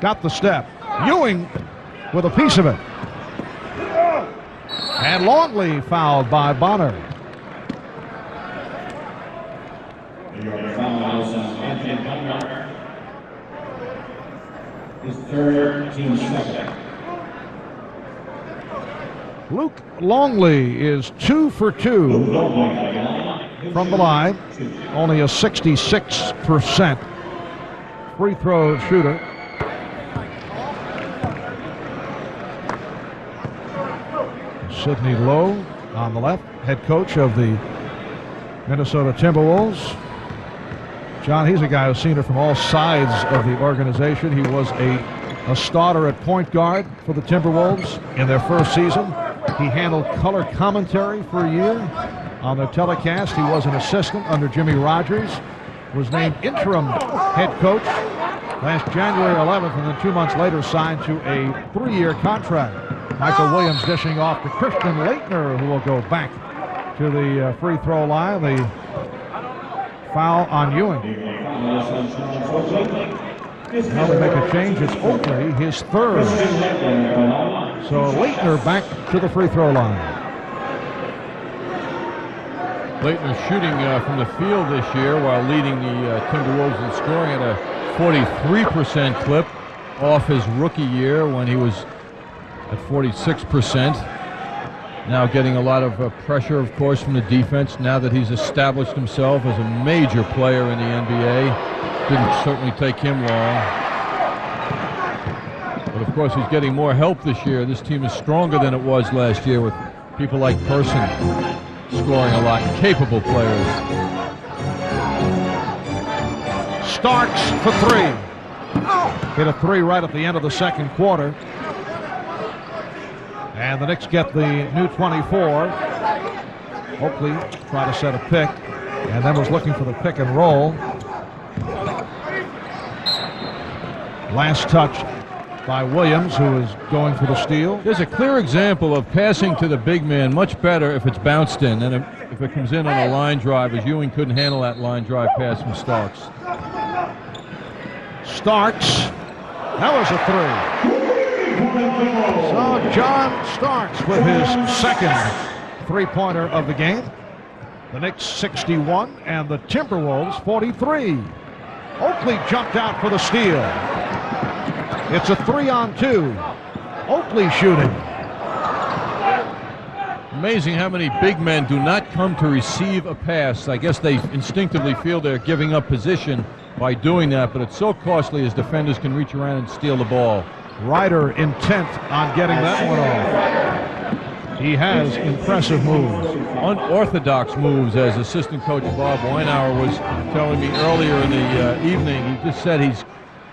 got the step. Ewing with a piece of it. And Longley fouled by Bonner. His third, team second. Luke Longley is 2 for 2 from the line. Only a 66% free throw shooter. Sidney Lowe on the left, head coach of the Minnesota Timberwolves. John, he's a guy who's seen it from all sides of the organization. He was a starter at point guard for the Timberwolves in their first season. He handled color commentary for a year on their telecast. He was an assistant under Jimmy Rogers, was named interim head coach last January 11th, and then 2 months later signed to a 3-year contract. Michael Williams dishing off to Christian Leitner, who will go back to the free throw line. The foul on Ewing. Now they make a change. It's Oakley, his third. So Leitner back to the free throw line. Leitner shooting from the field this year while leading the Timberwolves in scoring at a 43% clip off his rookie year when he was at 46%. Now getting a lot of pressure, of course, from the defense now that he's established himself as a major player in the NBA. Didn't certainly take him long. But of course, he's getting more help this year. This team is stronger than it was last year with people like Person scoring a lot, capable players. Starks for 3. Hit a 3 right at the end of the second quarter. And the Knicks get the new 24. Oakley tried to set a pick and then was looking for the pick and roll. Last touch by Williams, who is going for the steal. There's a clear example of passing to the big man much better if it's bounced in than if it comes in on a line drive, as Ewing couldn't handle that line drive pass from Starks. Starks, that was a three. So John Starks with his second three-pointer of the game. The Knicks 61 and the Timberwolves 43. Oakley jumped out for the steal. It's a 3-on-2. Oakley shooting. Amazing how many big men do not come to receive a pass. I guess they instinctively feel they're giving up position by doing that, but it's so costly as defenders can reach around and steal the ball. Ryder intent on getting that one off. He has impressive moves. Unorthodox moves, as assistant coach Bob Weinauer was telling me earlier in the evening. He just said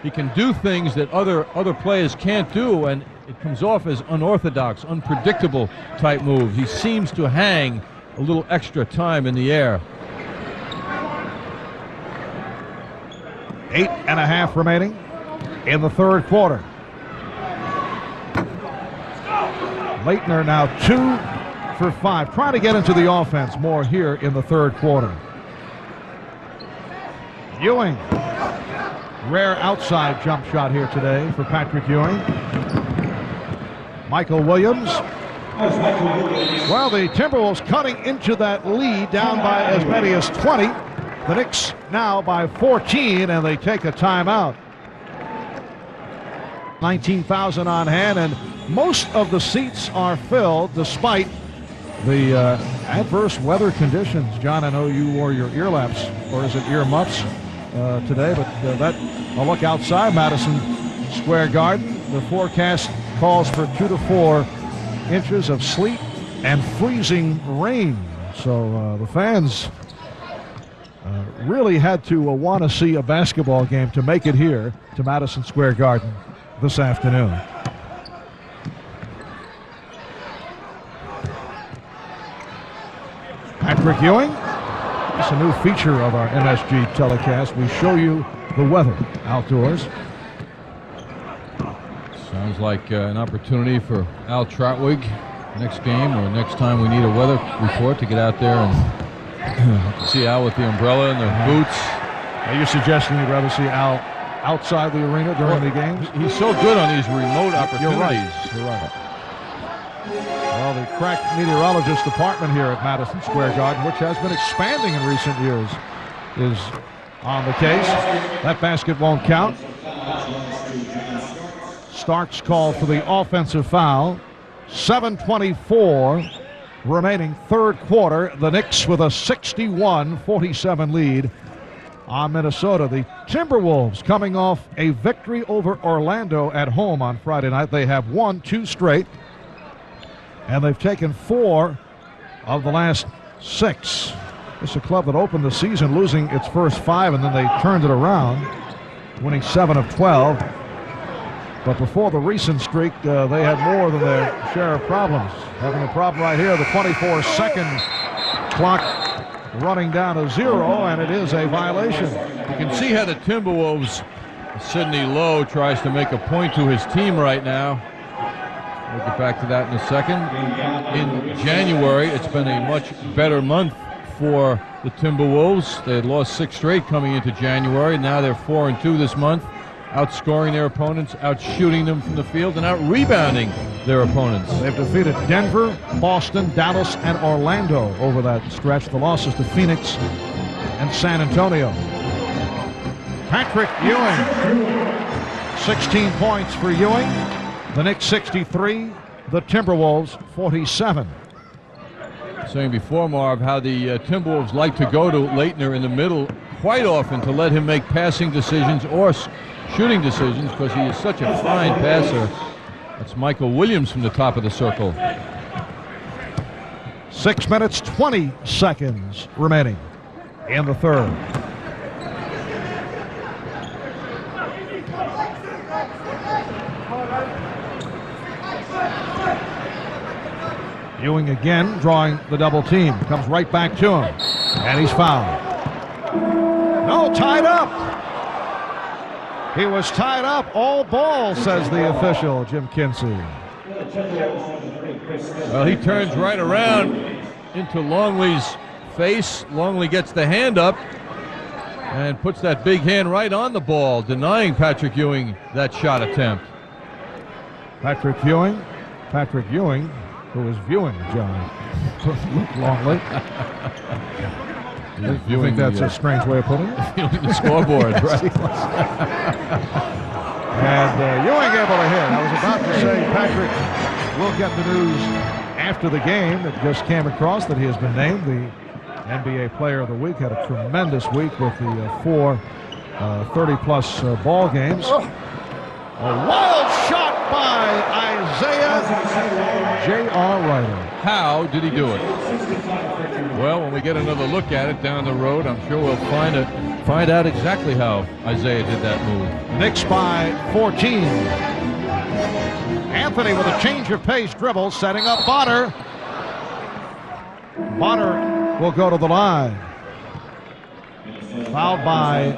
he can do things that other players can't do, and it comes off as unorthodox, unpredictable type moves. He seems to hang a little extra time in the air. 8.5 remaining in the third quarter. Leitner now 2 for 5. Trying to get into the offense more here in the third quarter. Ewing. Rare outside jump shot here today for Patrick Ewing. Michael Williams. Well, the Timberwolves cutting into that lead, down by as many as 20. The Knicks now by 14, and they take a timeout. 19,000 on hand, and most of the seats are filled despite the adverse weather conditions. John, I know you wore your ear laps, or is it ear muffs today, but a look outside Madison Square Garden. The forecast calls for 2 to 4 inches of sleet and freezing rain. So the fans really had to want to see a basketball game to make it here to Madison Square Garden this afternoon. Patrick Ewing. It's a new feature of our MSG telecast. We show you the weather outdoors. Sounds like an opportunity for Al Trautwig next game, or next time we need a weather report, to get out there and see Al with the umbrella and the boots. Are you suggesting you'd rather see Al outside the arena during the games? He's so good on these remote opportunities. You're right. You're right. Well, the crack meteorologist department here at Madison Square Garden, which has been expanding in recent years, is on the case. That basket won't count. Starks called for the offensive foul. 7:24 remaining third quarter. The Knicks with a 61-47 lead on Minnesota. The Timberwolves coming off a victory over Orlando at home on Friday night. They have won 2 straight, and they've taken 4 of the last 6. It's a club that opened the season losing its first 5, and then they turned it around, winning 7 of 12. But before the recent streak, they had more than their share of problems. Having a problem right here, the 24-second clock running down to 0, and it is a violation. You can see how the Timberwolves, Sidney Lowe tries to make a point to his team right now. We'll get back to that in a second. In January, it's been a much better month for the Timberwolves. They had lost 6 straight coming into January. Now they're 4-2 this month, outscoring their opponents, outshooting them from the field, and out-rebounding their opponents. They've defeated Denver, Boston, Dallas, and Orlando over that stretch. The losses to Phoenix and San Antonio. Patrick Ewing, 16 points for Ewing. The Knicks 63, the Timberwolves 47. Saying before, Marv, how the Timberwolves like to go to Leitner in the middle quite often to let him make passing decisions or shooting decisions, because he is such a fine passer. That's Michael Williams from the top of the circle. 6 minutes, 20 seconds remaining in the third. Ewing again drawing the double team. Comes right back to him. And he's fouled. No, tied up. He was tied up. All ball, says the official, Jim Kinsey. Well, he turns right around into Longley's face. Longley gets the hand up and puts that big hand right on the ball, denying Patrick Ewing that shot attempt. Patrick Ewing, who was viewing John Longley. You think that's a strange way of putting it? Viewing the scoreboard, right? And Ewing able to hit. I was about to say, Patrick will get the news after the game that just came across that he has been named the NBA Player of the Week. Had a tremendous week with the 4 30-plus ball games. A wild shot by Isiah J.R. Ryder. How did he do it? Well, when we get another look at it down the road, I'm sure we'll find out exactly how Isiah did that move. Knicks by 14. Anthony with a change of pace dribble, setting up Bonner. Bonner will go to the line. Fouled by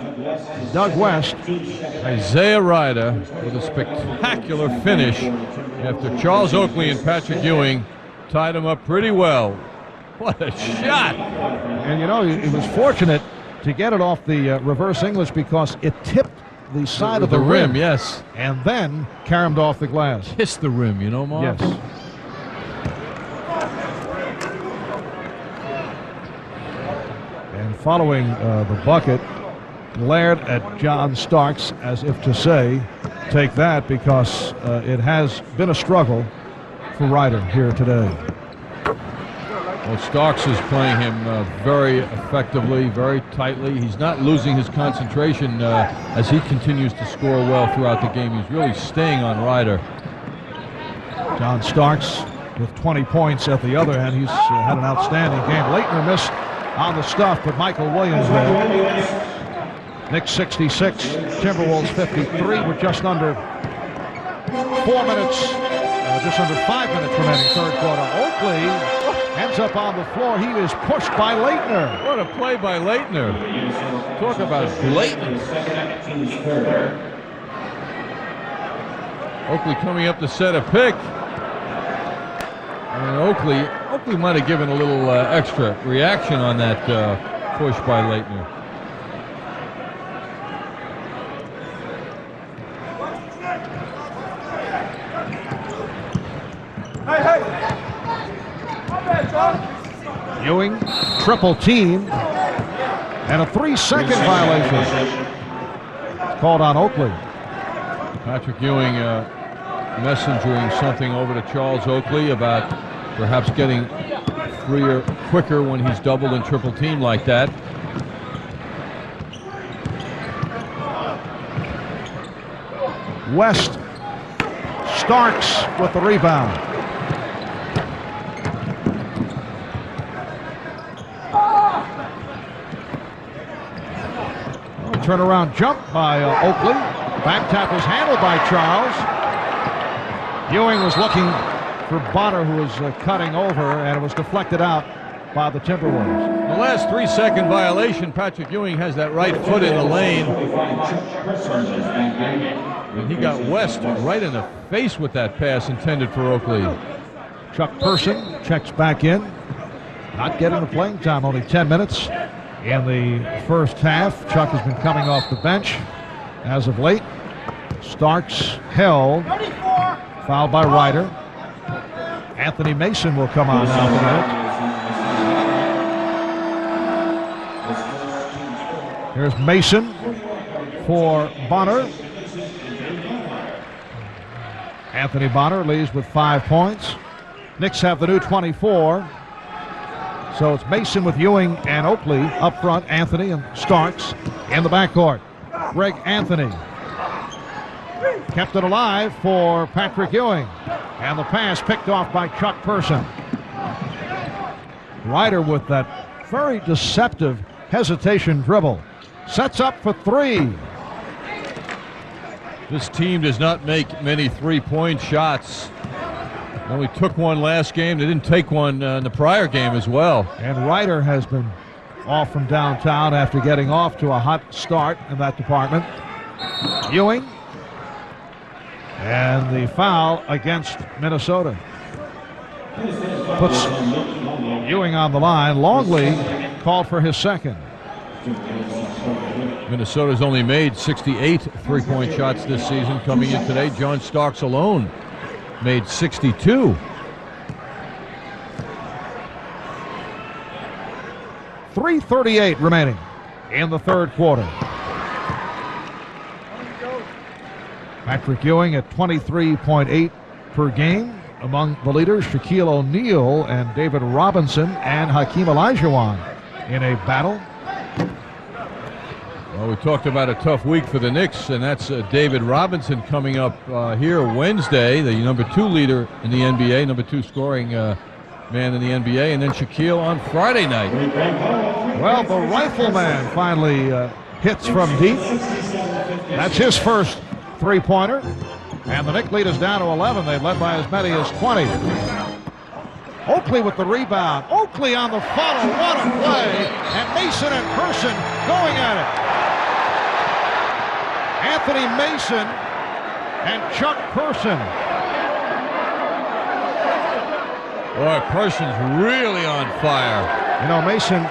Doug West. Isiah Ryder with a spectacular finish after Charles Oakley and Patrick Ewing tied him up pretty well. What a shot! And you know, he was fortunate to get it off the reverse English because it tipped the side of the rim. Yes. And then caromed off the glass. Hissed the rim, you know, Mark? Yes. And following the bucket, glared at John Starks as if to say, take that, because it has been a struggle for Ryder here today. Well, Starks is playing him very effectively, very tightly. He's not losing his concentration as he continues to score well throughout the game. He's really staying on Ryder. John Starks with 20 points at the other end. He's had an outstanding game. Leitner missed on the stuff, but Michael Williams there. Knicks 66, Timberwolves 53 with just under 4 minutes, just under 5 minutes remaining third quarter. Oakley ends up on the floor. He is pushed by Leitner. What a play by Leitner. Talk about blatant. Oakley coming up to set a pick. And Oakley might have given a little extra reaction on that push by Leitner. Ewing, triple team, and a 3-second violation. It's called on Oakley. Patrick Ewing messengering something over to Charles Oakley about perhaps getting freer quicker when he's doubled and triple teamed like that. West, Starks with the rebound. Turnaround jump by Oakley. Back tap was handled by Charles. Ewing was looking for Bonner, who was cutting over, and it was deflected out by the Timberwolves. The last 3-second violation, Patrick Ewing has that right foot in the lane. And he got West right in the face with that pass intended for Oakley. Chuck Person checks back in. Not getting the playing time, only 10 minutes. In the first half, Chuck has been coming off the bench as of late. Starks held. Fouled by Ryder. Anthony Mason will come on now tonight. Here's Mason for Bonner. Anthony Bonner leads with 5 points. Knicks have the new 24. So it's Mason with Ewing and Oakley up front. Anthony and Starks in the backcourt. Greg Anthony kept it alive for Patrick Ewing. And the pass picked off by Chuck Person. Ryder with that very deceptive hesitation dribble. Sets up for 3. This team does not make many three-point shots. Only took one last game. They didn't take one in the prior game as well. And Ryder has been off from downtown after getting off to a hot start in that department. Ewing. And the foul against Minnesota puts Ewing on the line. Longley called for his second. Minnesota's only made 68 three-point shots this season. Coming in today, John Starks alone made 62. .338 remaining in the third quarter. Patrick Ewing at 23.8 per game. Among the leaders, Shaquille O'Neal and David Robinson and Hakeem Olajuwon in a battle. Well, we talked about a tough week for the Knicks, and that's David Robinson coming up here Wednesday, the number 2 leader in the NBA, number 2 scoring man in the NBA, and then Shaquille on Friday night. Well, the rifleman finally hits from deep. That's his first three-pointer. And the Knicks lead is down to 11. They've led by as many as 20. Oakley with the rebound. Oakley on the follow. What a play. And Mason and Person going at it. Anthony Mason and Chuck Person. Boy, Person's really on fire. You know, Mason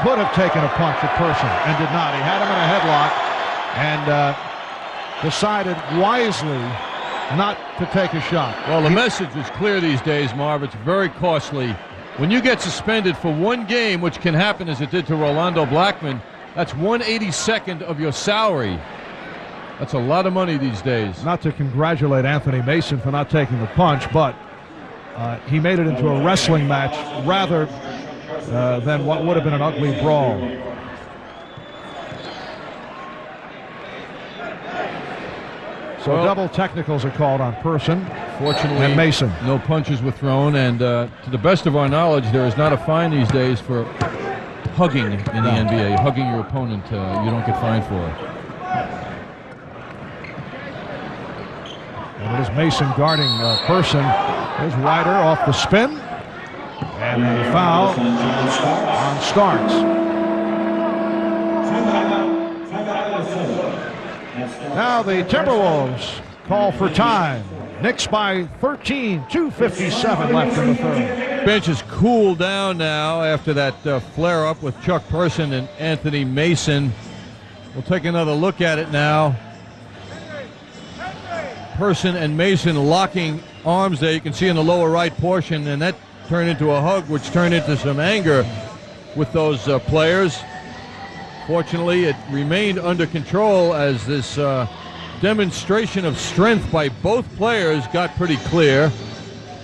could have taken a punch at Person and did not. He had him in a headlock and decided wisely not to take a shot. Well, the message is clear these days, Marv. It's very costly. When you get suspended for one game, which can happen as it did to Rolando Blackman, that's 1/82nd of your salary. That's a lot of money these days. Not to congratulate Anthony Mason for not taking the punch, but he made it into a wrestling match rather than what would have been an ugly brawl. So double technicals are called on Person. Fortunately, and Mason. No punches were thrown, and to the best of our knowledge, there is not a fine these days for hugging in the NBA. Hugging your opponent, you don't get fined for it. And it is Mason guarding Person. There's Ryder off the spin. And a foul on Starks. Now the Timberwolves call for time. Knicks by 13, 2:57 left in the third. Bench is cooled down now after that flare-up with Chuck Person and Anthony Mason. We'll take another look at it now. Person and Mason locking arms there. You can see in the lower right portion, and that turned into a hug, which turned into some anger with those players. Fortunately, it remained under control as this demonstration of strength by both players got pretty clear.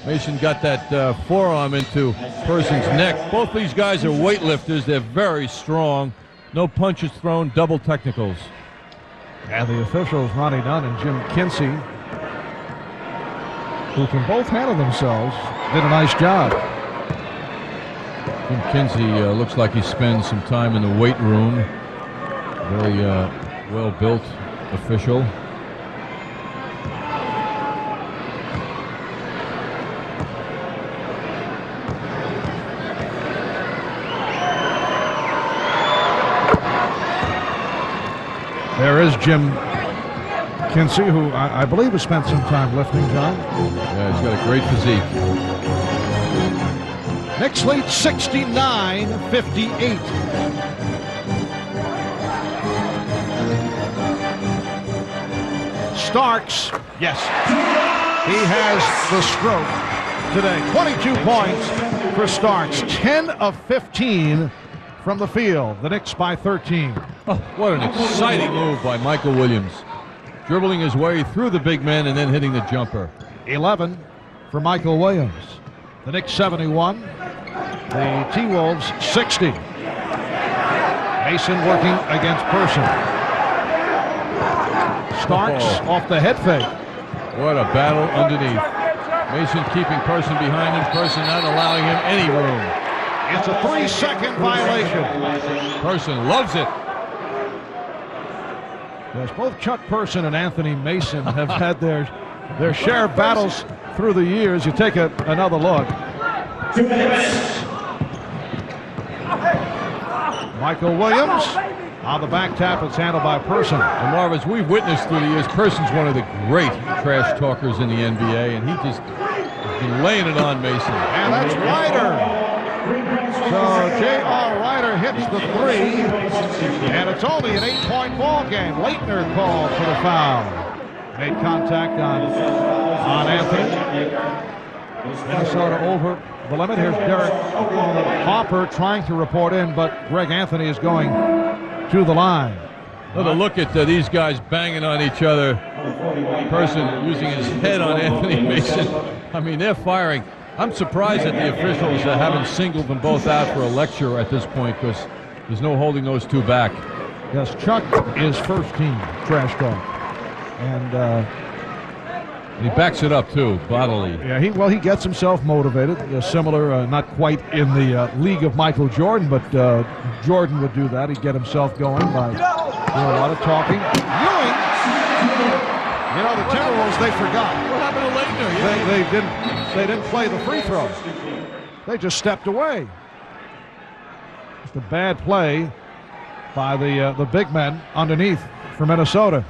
Mason got that forearm into Person's neck. Both these guys are weightlifters. They're very strong. No punches thrown, double technicals. And the officials, Ronnie Dunn and Jim Kinsey, who can both handle themselves, did a nice job. Jim Kinsey looks like he spends some time in the weight room. Very well-built official. There is Jim Kinsey, who I believe has spent some time lifting, John. Yeah, he's got a great physique. Knicks lead 69-58. Starks, yes, he has the stroke today. 22 points for Starks, 10 of 15 from the field. The Knicks by 13. Oh, what an exciting move by Michael Williams. Dribbling his way through the big men and then hitting the jumper. 11 for Michael Williams. The Knicks 71. The T-Wolves 60. Mason working against Person. Starks off the head fake. What a battle underneath. Mason keeping Person behind him. Person not allowing him any room. It's a 3-second violation. Person loves it. Yes, both Chuck Person and Anthony Mason have had their their shared battles through the years. You take another look. 2 minutes. Michael Williams on the back tap. It's handled by Person. And Marv, as we've witnessed through the years, Person's one of the great trash talkers in the NBA, and he just has been laying it on Mason. And that's Ryder. So J.R. Ryder hits the three, and it's only an 8-point ball game. Leitner called for the foul. Made contact on Anthony. Minnesota over the limit. Here's Derek Hopper trying to report in, but Greg Anthony is going to the line. Another look at these guys banging on each other. Person using his head on Anthony Mason. I mean, they're firing. I'm surprised that the officials haven't singled them both out for a lecture at this point, because there's no holding those two back. Yes, Chuck is first team trash talk. And he backs it up too, bodily. yeah, he gets himself motivated. Similar, not quite in the league of Michael Jordan, but Jordan would do that. He'd get himself going by doing a lot of talking. Ewing, you know, the Timberwolves, they forgot. What happened to Leitner? They didn't play the free throws. They just stepped away. Just a bad play by the big men underneath for Minnesota.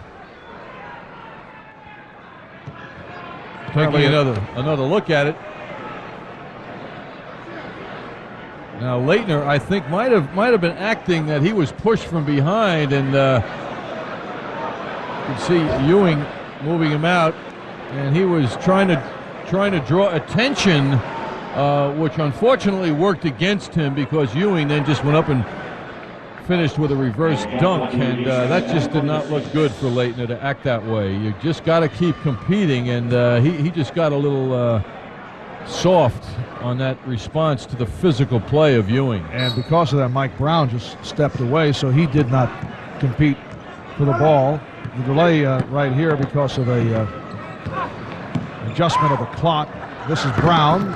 Taking another look at it. Now Leitner, I think, might have been acting that he was pushed from behind, and you can see Ewing moving him out, and he was trying to draw attention, which unfortunately worked against him, because Ewing then just went up and finished with a reverse dunk, and that just did not look good for Leitner to act that way. You just got to keep competing, and he just got a little soft on that response to the physical play of Ewing. And because of that, Mike Brown just stepped away, so he did not compete for the ball. The delay right here because of a adjustment of the clock. This is Brown.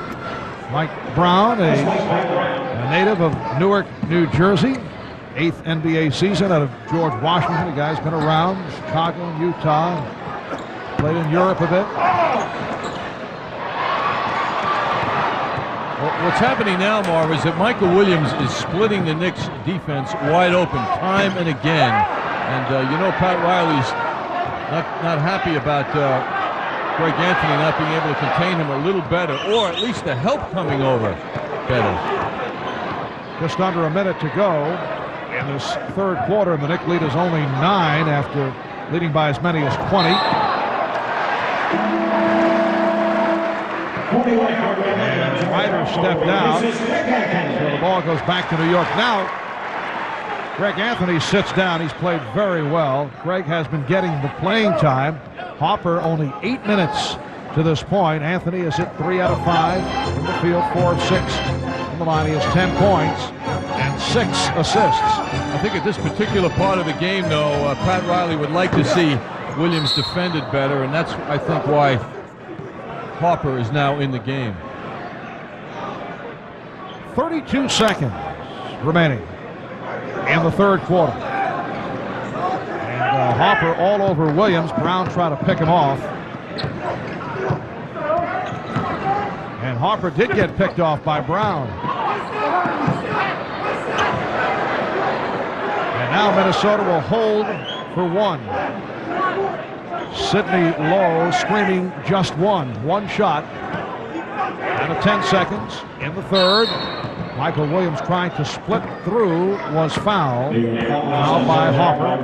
Mike Brown, a native of Newark, New Jersey. 8th NBA season out of George Washington. The guy's been around Chicago and Utah. Played in Europe a bit. Well, what's happening now, Marv, is that Michael Williams is splitting the Knicks defense wide open time and again. And you know, Pat Riley's not happy about Greg Anthony not being able to contain him a little better, or at least the help coming over better. Just under a minute to go in this third quarter, and the Knicks lead is only 9 after leading by as many as 20. And Ryder stepped down, so the ball goes back to New York. Now, Greg Anthony sits down. He's played very well. Greg has been getting the playing time. Hopper only 8 minutes to this point. Anthony has hit 3 out of 5 in the field, 4 of 6 on the line. He has 10 points and 6 assists. I think at this particular part of the game, though, Pat Riley would like to see Williams defended better, and that's, I think, why Hopper is now in the game. 32 seconds remaining in the third quarter. And Hopper all over Williams. Brown trying to pick him off. And Hopper did get picked off by Brown. And now Minnesota will hold for 1. Sidney Lowe screaming just one shot. Out of 10 seconds in the third. Michael Williams trying to split through, was fouled by Hopper.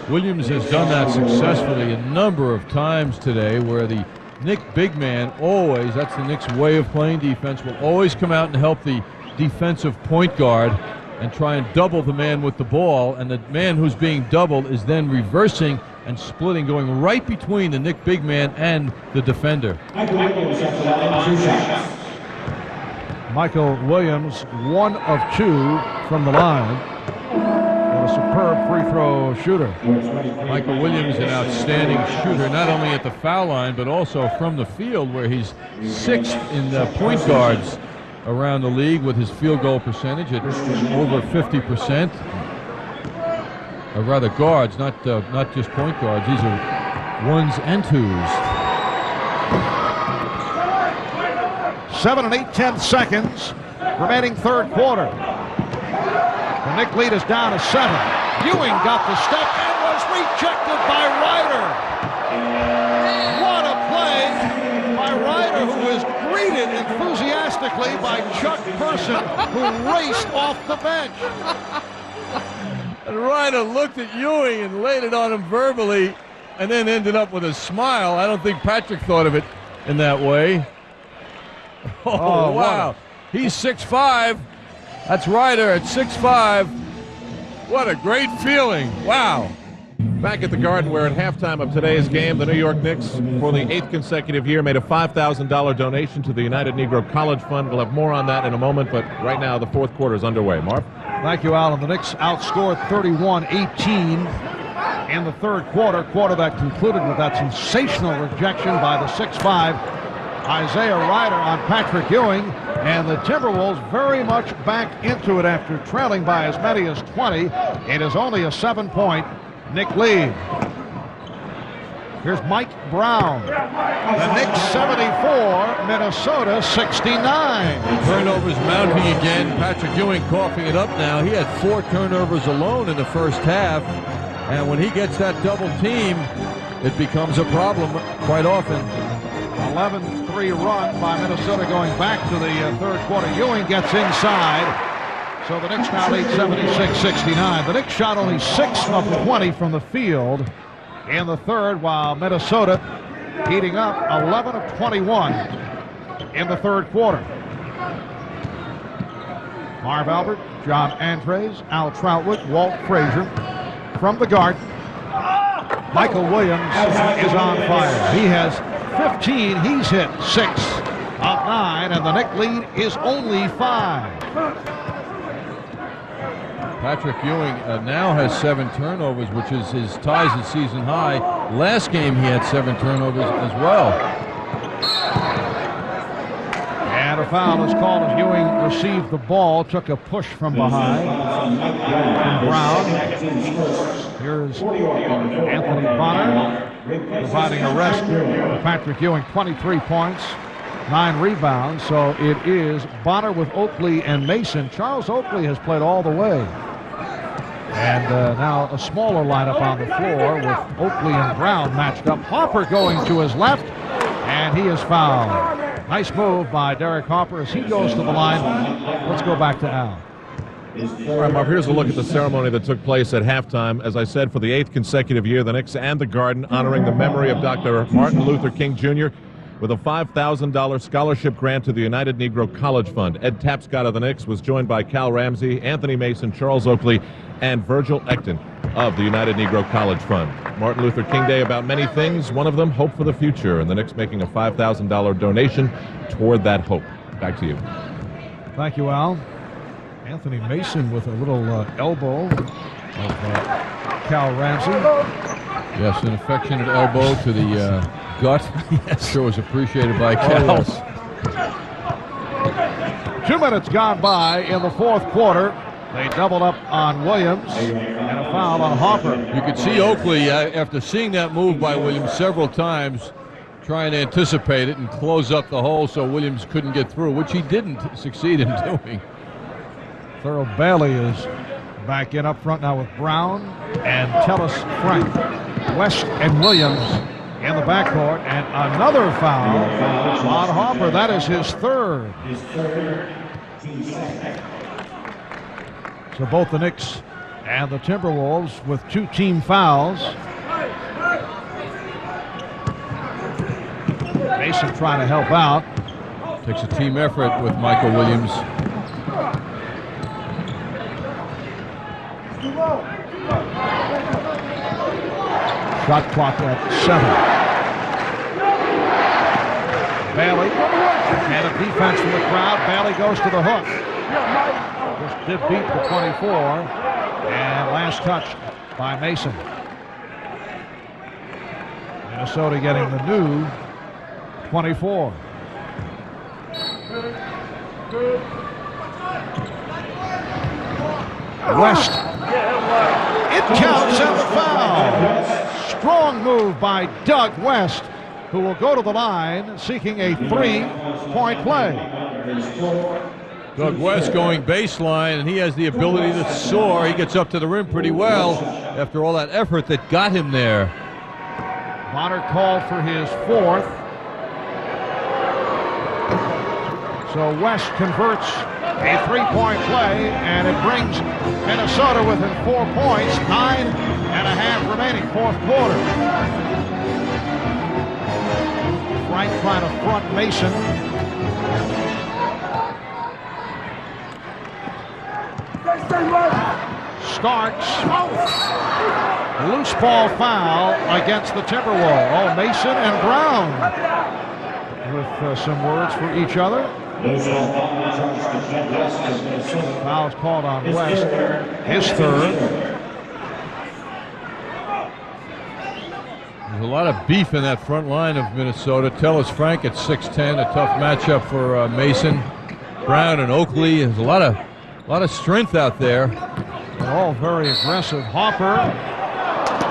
Williams has done that successfully a number of times today, where the Knicks big man always, that's the Knicks way of playing defense, will always come out and help the defensive point guard and try and double the man with the ball, and the man who's being doubled is then reversing and splitting, going right between the Knicks big man and the defender. Michael Williams, 1 of 2 from the line. And a superb free throw shooter. Michael Williams, an outstanding shooter, not only at the foul line, but also from the field, where he's 6th in the point guards around the league with his field goal percentage at over 50%. Or rather guards, not just point guards. These are 1s and 2s. 7 8/10 seconds remaining third quarter. The Knick lead is down to 7. Ewing got the step and was rejected by Ryder. What a play by Ryder, who was greeted enthusiastically by Chuck Person, who raced off the bench. And Ryder looked at Ewing and laid it on him verbally, and then ended up with a smile. I don't think Patrick thought of it in that way. Oh, wow. He's 6'5". That's Ryder at 6'5". What a great feeling. Wow. Back at the Garden, where at halftime of today's game, the New York Knicks, for the 8th consecutive year, made a $5,000 donation to the United Negro College Fund. We'll have more on that in a moment, but right now the fourth quarter is underway. Marv? Thank you, Alan. The Knicks outscored 31-18 in the third quarter that concluded with that sensational rejection by the 6'5" Isiah Ryder on Patrick Ewing, and the Timberwolves very much back into it after trailing by as many as 20. It is only a 7-point Knick lead. Here's Mike Brown. The Knicks 74, Minnesota 69. Turnovers mounting again. Patrick Ewing coughing it up now. He had 4 turnovers alone in the first half, and when he gets that double team, it becomes a problem quite often. 11-3 run by Minnesota going back to the third quarter. Ewing gets inside, so the Knicks now lead 76-69. The Knicks shot only 6 of 20 from the field in the third, while Minnesota heating up 11 of 21 in the third quarter. Marv Albert, John Andres, Al Troutwood, Walt Frazier from the Garden. Michael Williams is on fire. He has 15. He's hit 6 of 9, and the Knick lead is only 5. Patrick Ewing now has 7 turnovers, which is his ties his season high. Last game he had 7 turnovers as well. And a foul is called as Ewing received the ball, took a push from behind from Brown. Here's Anthony Bonner providing a rest for Patrick Ewing. 23 points, 9 rebounds. So it is Bonner with Oakley and Mason. Charles Oakley has played all the way. And now a smaller lineup on the floor with Oakley and Brown matched up. Harper going to his left, and he is fouled. Nice move by Derek Harper as he goes to the line. Let's go back to Al. All right, Marv, here's a look at the ceremony that took place at halftime. As I said, for the 8th consecutive year, the Knicks and the Garden honoring the memory of Dr. Martin Luther King Jr. with a $5,000 scholarship grant to the United Negro College Fund. Ed Tapscott of the Knicks was joined by Cal Ramsey, Anthony Mason, Charles Oakley, and Virgil Ecton of the United Negro College Fund. Martin Luther King Day about many things, one of them hope for the future, and the Knicks making a $5,000 donation toward that hope. Back to you. Thank you, Al. Anthony Mason with a little elbow of Cal Ramsey. Yes, an affectionate elbow to the gut. Yes, sure was appreciated by Cal. Yes. 2 minutes gone by in the fourth quarter. They doubled up on Williams and a foul on Harper. You could see Oakley, after seeing that move by Williams several times, trying to anticipate it and close up the hole so Williams couldn't get through, which he didn't succeed in doing. Thurl Bailey is back in up front now with Brown and Tellis Frank. West and Williams in the backcourt, and another foul on Harper. That is his third. So both the Knicks and the Timberwolves with 2 team fouls. Mason trying to help out. Takes a team effort with Michael Williams. Shot clock at 7. Bailey and a defense from the crowd. Bailey goes to the hook. Just did beat the 24, and last touch by Mason. Minnesota getting the new 24. West. It counts and the foul. Strong move by Doug West who will go to the line seeking a 3-point play. Doug West going baseline, and he has the ability to soar. He gets up to the rim pretty well after all that effort that got him there. Bonner called for his 4th. So West converts a 3-point play, and it brings Minnesota within 4 points. 9.5 remaining, 4th quarter. Frank trying to front Mason. Starks. Loose ball foul against the Timberwolves. Oh, Mason and Brown with some words for each other. Foul's called on West. His 3rd. There's a lot of beef in that front line of Minnesota. Tellus Frank at 6'10", a tough matchup for Mason. Brown and Oakley. There's a lot of strength out there. They're all very aggressive. Harper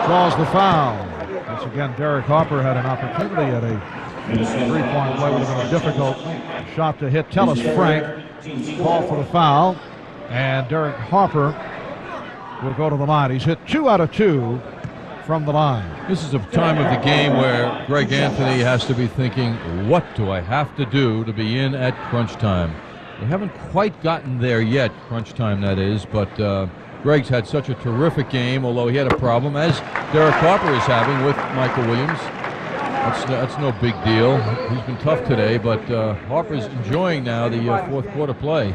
draws the foul. Once again, Derek Harper had an opportunity at a 3-point play. Would have been a difficult shot to hit. Tellus Frank called for the foul, and Derek Harper will go to the line. He's hit 2 out of 2 from the line. This is a time of the game where Greg Anthony has to be thinking, what do I have to do to be in at crunch time? They haven't quite gotten there yet, crunch time that is, but Greg's had such a terrific game, although he had a problem, as Derek Harper is having with Michael Williams. That's no big deal. He's been tough today, but Harper's enjoying now the 4th quarter play.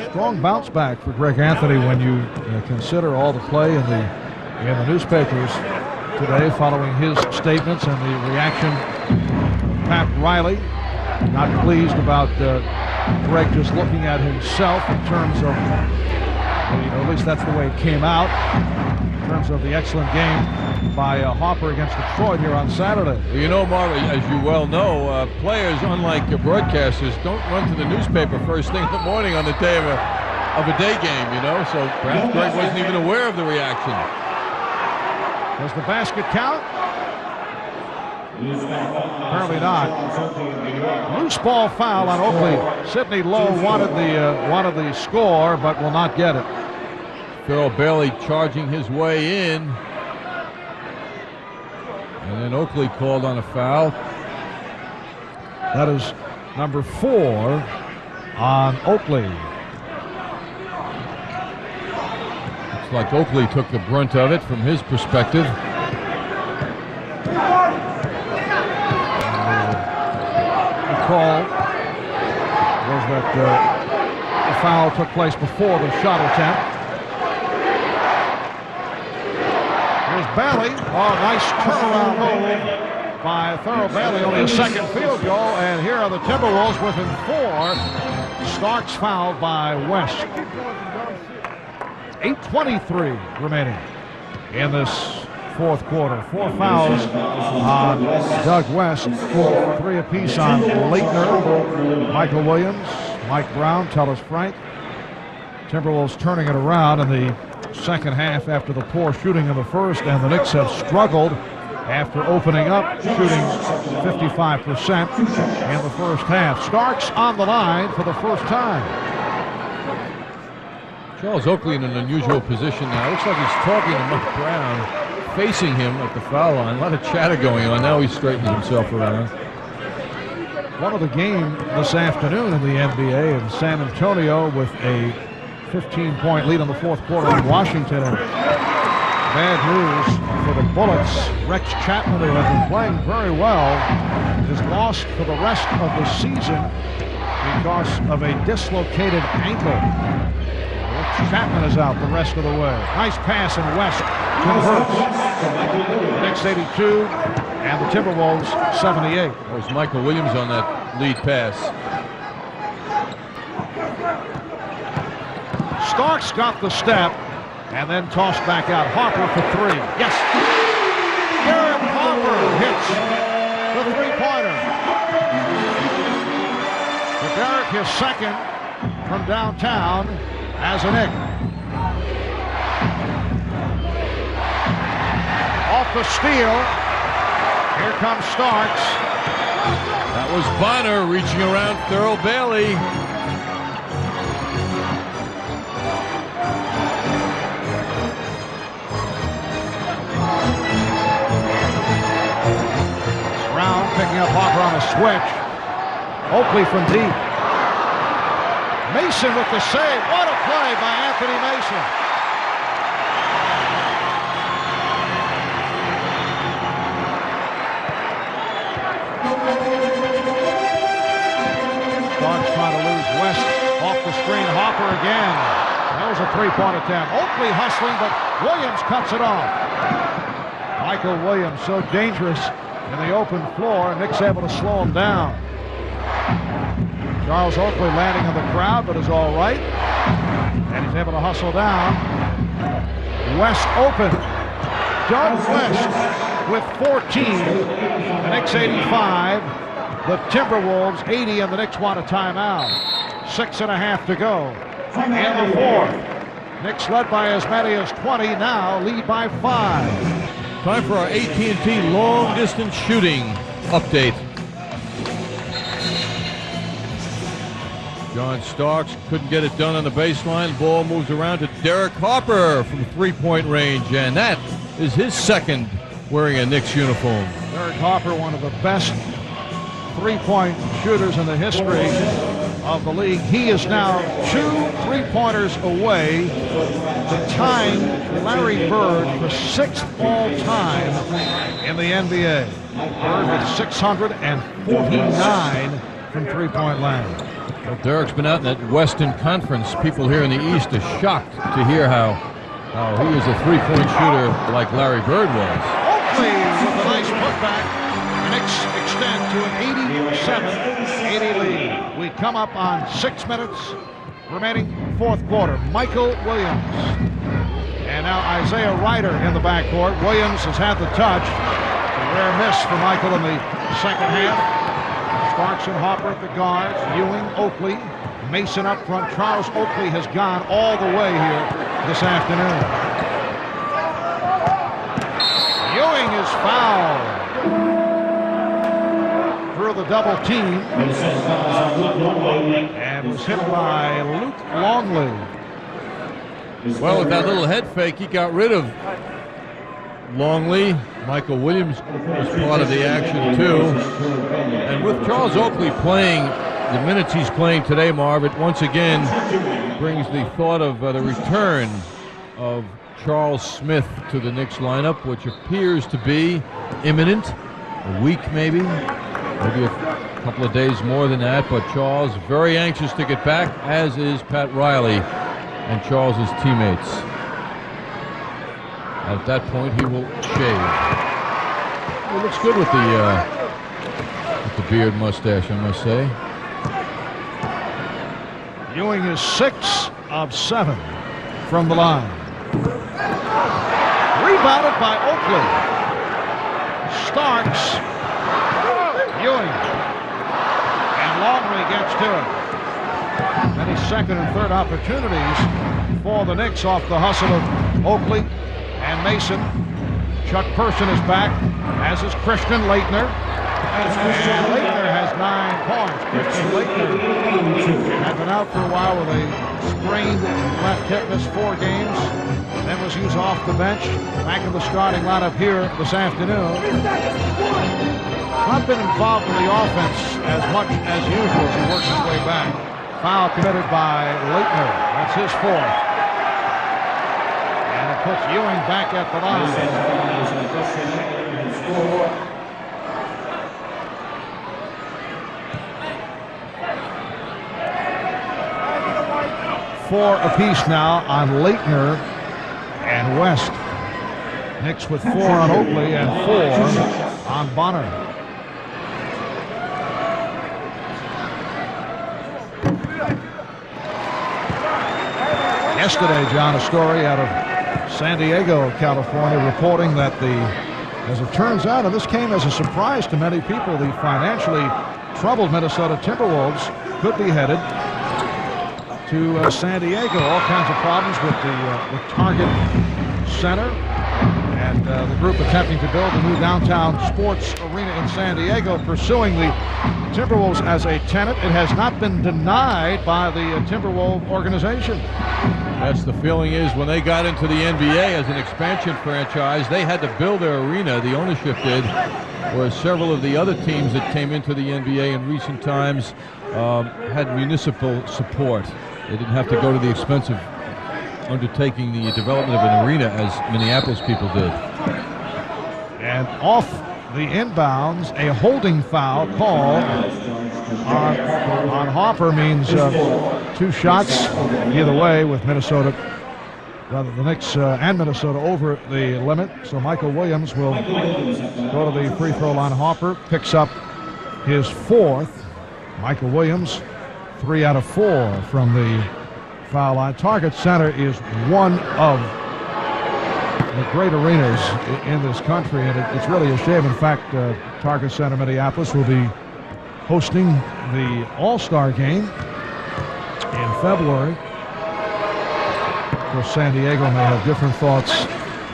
Strong bounce back for Greg Anthony when you consider all the play in the newspapers today following his statements and the reaction from Pat Riley. Not pleased about Greg just looking at himself in terms of, at least that's the way it came out, in terms of the excellent game by Harper against Detroit here on Saturday. Well, you know, Marv, as you well know, players, unlike broadcasters, don't run to the newspaper first thing in the morning on the day of a day game, so perhaps Greg wasn't even aware of the reaction. Does the basket count? Apparently not. Loose ball foul on Oakley. Sidney Lowe wanted the score, but will not get it. Farrell Bailey charging his way in. And then Oakley called on a foul. That is number 4 on Oakley. Looks like Oakley took the brunt of it from his perspective. The call was that the foul took place before the shot attempt. Here's Bailey. Oh, nice turnaround move by Farrell Bailey. Only a 2nd field goal, and here are the Timberwolves within 4. Starks fouled by West. 8:23 remaining in this 4th quarter. 4 fouls on Doug West, 3 apiece on Leitner, Michael Williams, Mike Brown, Tellus Frank. Timberwolves turning it around in the second half after the poor shooting in the first, and the Knicks have struggled after opening up, shooting 55% in the first half. Starks on the line for the first time. Charles Oakley in an unusual position now. Looks like he's talking to Mike Brown, facing him at the foul line. A lot of chatter going on. Now he's straightening himself around. One of the game this afternoon in the NBA in San Antonio with a 15-point lead in the 4th quarter on Washington. And bad news for the Bullets. Rex Chapman, who has been playing very well, is lost for the rest of the season because of a dislocated ankle. Chapman is out the rest of the way. Nice pass, and West converts. The Knicks 82 and the Timberwolves 78. There's Michael Williams on that lead pass. Starks got the step and then tossed back out. Harper for 3. Yes! Derek Harper hits the 3-pointer. For Derek, his 2nd from downtown as a Knick. Off the steal, Here comes Starks. That was Bonner reaching around Thurl Bailey. Brown picking up Hopper on a switch. Oakley from deep. Mason with the save. What a play by Anthony Mason. Starks trying to lose West off the screen. Hopper again. That was a three-point attempt. Oakley hustling, but Williams cuts it off. Michael Williams so dangerous in the open floor. Knicks able to slow him down. Charles Oakley landing on the crowd, but is all right. And he's able to hustle down. West open. Doug West with 14. The Knicks 85. The Timberwolves 80, and the Knicks want a timeout. 6.5 to go in the fourth. Knicks led by as many as 20, now lead by 5. Time for our AT&T long distance shooting update. John Starks couldn't get it done on the baseline. Ball moves around to Derek Harper from three-point range, and that is his second wearing a Knicks uniform. Derek Harper, one of the best three-point shooters in the history of the league. He is now 2 three-pointers away to tying Larry Bird for 6th all-time in the NBA. Bird with 649 from three-point land. Well, Derek's been out in that Western Conference. People here in the East are shocked to hear how he is a three-point shooter like Larry Bird was. Oakley with a nice putback. Knicks extend to an 87-80 lead. We come up on 6 minutes remaining fourth quarter. Michael Williams. And now Isiah Ryder in the backcourt. Williams has had the touch. A rare miss for Michael in the second half. Starks and Hopper at the guards. Ewing, Oakley, Mason up front. Charles Oakley has gone all the way here this afternoon. Ewing is fouled through the double team and was hit by Luke Longley. Well, with that little head fake, he got rid of Longley. Michael Williams was part of the action too. And with Charles Oakley playing the minutes he's playing today, Marv, it once again brings the thought of the return of Charles Smith to the Knicks lineup, which appears to be imminent. A week maybe a couple of days more than that, but Charles very anxious to get back, as is Pat Riley and Charles's teammates. At that point, he will shave. He looks good with the beard mustache, I must say. Ewing is 6 of 7 from the line. Rebounded by Oakley. Starks. Ewing. And Longley gets to it. Many second and third opportunities for the Knicks off the hustle of Oakley and Mason. Chuck Person is back, as is Christian Laettner. And Laettner has 9 points. Christian Laettner had been out for a while with a sprained left hip, missed 4 games, then was used off the bench. Back in the starting lineup here this afternoon. Not been involved in the offense as much as usual as he works his way back. Foul committed by Laettner. That's his 4th. And it puts Ewing back at the line. 4 apiece now on Laettner and West. Knicks with 4 on Oakley and 4 on Bonner. Yesterday, John, a story out of San Diego, California, reporting that as it turns out, and this came as a surprise to many people, the financially troubled Minnesota Timberwolves could be headed to San Diego. All kinds of problems with the Target Center And the group attempting to build a new downtown sports arena in San Diego, pursuing the Timberwolves as a tenant. It has not been denied by the Timberwolves organization. That's the feeling is when they got into the NBA as an expansion franchise, they had to build their arena, the ownership did, whereas several of the other teams that came into the NBA in recent times had municipal support. They didn't have to go to the expense of undertaking the development of an arena as Minneapolis people did. And off the inbounds, a holding foul call on Harper means 2 shots either way with Minnesota, rather the Knicks and Minnesota over the limit. So Michael Williams will go to the free throw line. Harper picks up his 4th. Michael Williams, 3 out of 4 from the foul line. Target Center is one of the great arenas in this country, and it's really a shame. In fact, Target Center Minneapolis will be hosting the All-Star game in February. Of course, San Diego may have different thoughts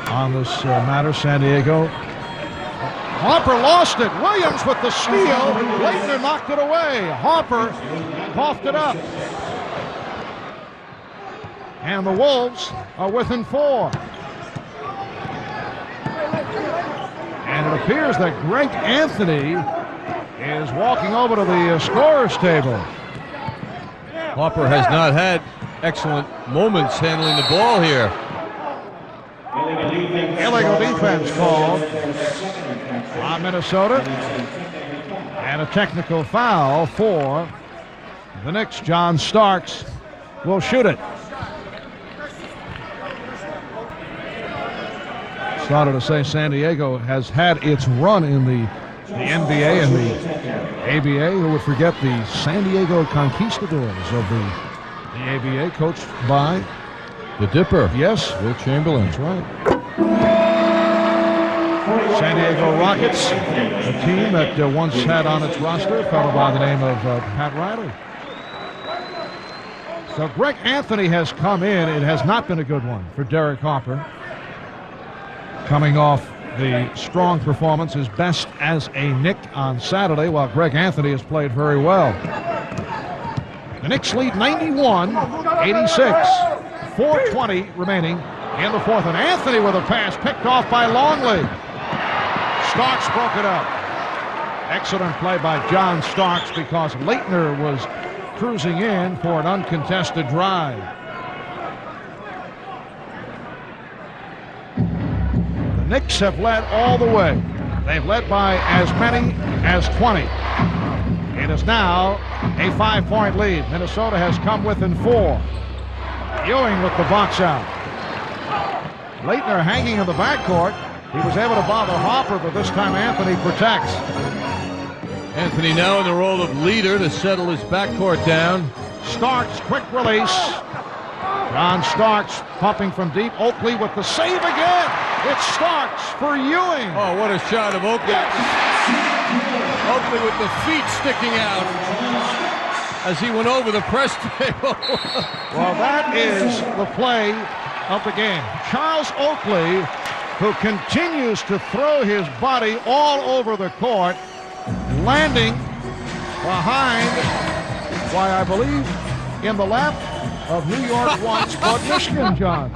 on this matter. San Diego. Harper lost it. Williams with the steal. Leitner knocked it away. Harper coughed it up. And the Wolves are within 4. And it appears that Greg Anthony is walking over to the scorer's table. Harper has not had excellent moments handling the ball here. Illegal defense called on Minnesota. And a technical foul for the Knicks. John Starks will shoot it. Started to say San Diego has had its run in the NBA and the ABA. Who would forget the San Diego Conquistadors of the ABA, coached by the Dipper. Yes, Will Chamberlain. That's right. San Diego Rockets, a team that once had on its roster a fellow by the name of Pat Riley. So Greg Anthony has come in. It has not been a good one for Derek Harper. Coming off the strong performance, his best as a Knick on Saturday, while Greg Anthony has played very well. The Knicks lead 91-86. 4:20 remaining in the 4th. And Anthony with a pass picked off by Longley. Starks broke it up. Excellent play by John Starks because Leitner was cruising in for an uncontested drive. The Knicks have led all the way. They've led by as many as 20. It is now a 5-point lead. Minnesota has come within 4. Ewing with the box out. Leitner hanging in the backcourt. He was able to bother Harper, but this time Anthony protects. Anthony now in the role of leader to settle his backcourt down. Starks, quick release. John Starks pumping from deep. Oakley with the save again. It's Starks for Ewing. Oh, what a shot of Oakley. Oakley with the feet sticking out as he went over the press table. Well, that is the play of the game. Charles Oakley, who continues to throw his body all over the court, landing behind, why, I believe, in the lap of New York once, but Michigan, John.